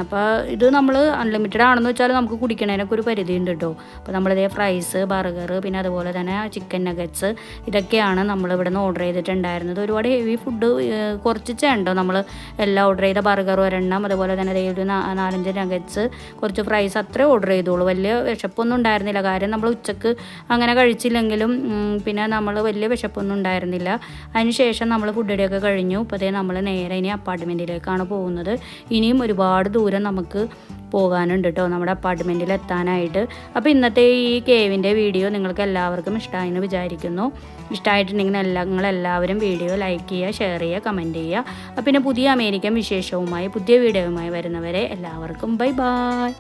അപ്പോൾ ഇത് നമ്മൾ അൺലിമിറ്റഡ് ആണെന്ന് വെച്ചാൽ നമുക്ക് കുടിക്കണതിനൊക്കെ ഒരു പരിധി ഉണ്ട് കേട്ടോ. അപ്പോൾ നമ്മളിതേ ഫ്രൈസ്, ബർഗർ, പിന്നെ അതുപോലെ തന്നെ ചിക്കൻ നഗറ്റ്സ് ഇതൊക്കെയാണ് നമ്മളിവിടെ നിന്ന് ഓർഡർ ചെയ്തിട്ടുണ്ടായിരുന്നത്. ഒരുപാട് ഹെവി ഫുഡ് കുറച്ചിട്ടുണ്ടോ നമ്മൾ എല്ലാം ഓർഡർ ചെയ്ത. ബർഗർ ഒരെണ്ണം, അതുപോലെ തന്നെ ഒരു 4-5 നഗറ്റ്സ്, കുറച്ച് ഫ്രൈസ് അത്രേ ഓർഡർ ചെയ്തോളൂ. വലിയ വിശപ്പൊന്നും ഉണ്ടായിരുന്നില്ല. കാര്യം നമ്മൾ ഉച്ചക്ക് അങ്ങനെ കഴിച്ചില്ലെങ്കിലും പിന്നെ നമ്മൾ വലിയ വിശപ്പൊന്നും ഉണ്ടായിരുന്നില്ല. അതിന് ശേഷം നമ്മൾ ഫുഡ് അടിയൊക്കെ കഴിഞ്ഞു. ഇപ്പോൾ നമ്മൾ നേരെ ഇനി അപ്പാർട്ട്മെൻറ്റിലേക്കാണ് പോകുന്നത്. ഇനിയും ഒരുപാട് ദൂരം നമുക്ക് പോകാനുണ്ട് കേട്ടോ നമ്മുടെ അപ്പാർട്ട്മെൻറ്റിൽ എത്താനായിട്ട്. അപ്പോൾ ഇന്നത്തെ ഈ കേവിൻ്റെ വീഡിയോ നിങ്ങൾക്ക് എല്ലാവർക്കും ഇഷ്ടമായെന്ന് വിചാരിക്കുന്നു. ഇഷ്ടമായിട്ടുണ്ടെങ്കിൽ നിങ്ങളെല്ലാവരും വീഡിയോ ലൈക്ക് ചെയ്യുക, ഷെയർ ചെയ്യുക, കമൻറ്റ് ചെയ്യുക. പിന്നെ പുതിയ അമേരിക്കൻ വിശേഷവുമായി പുതിയ വീഡിയോയുമായി വരുന്നവരെ എല്ലാവർക്കും ബൈ ബൈ.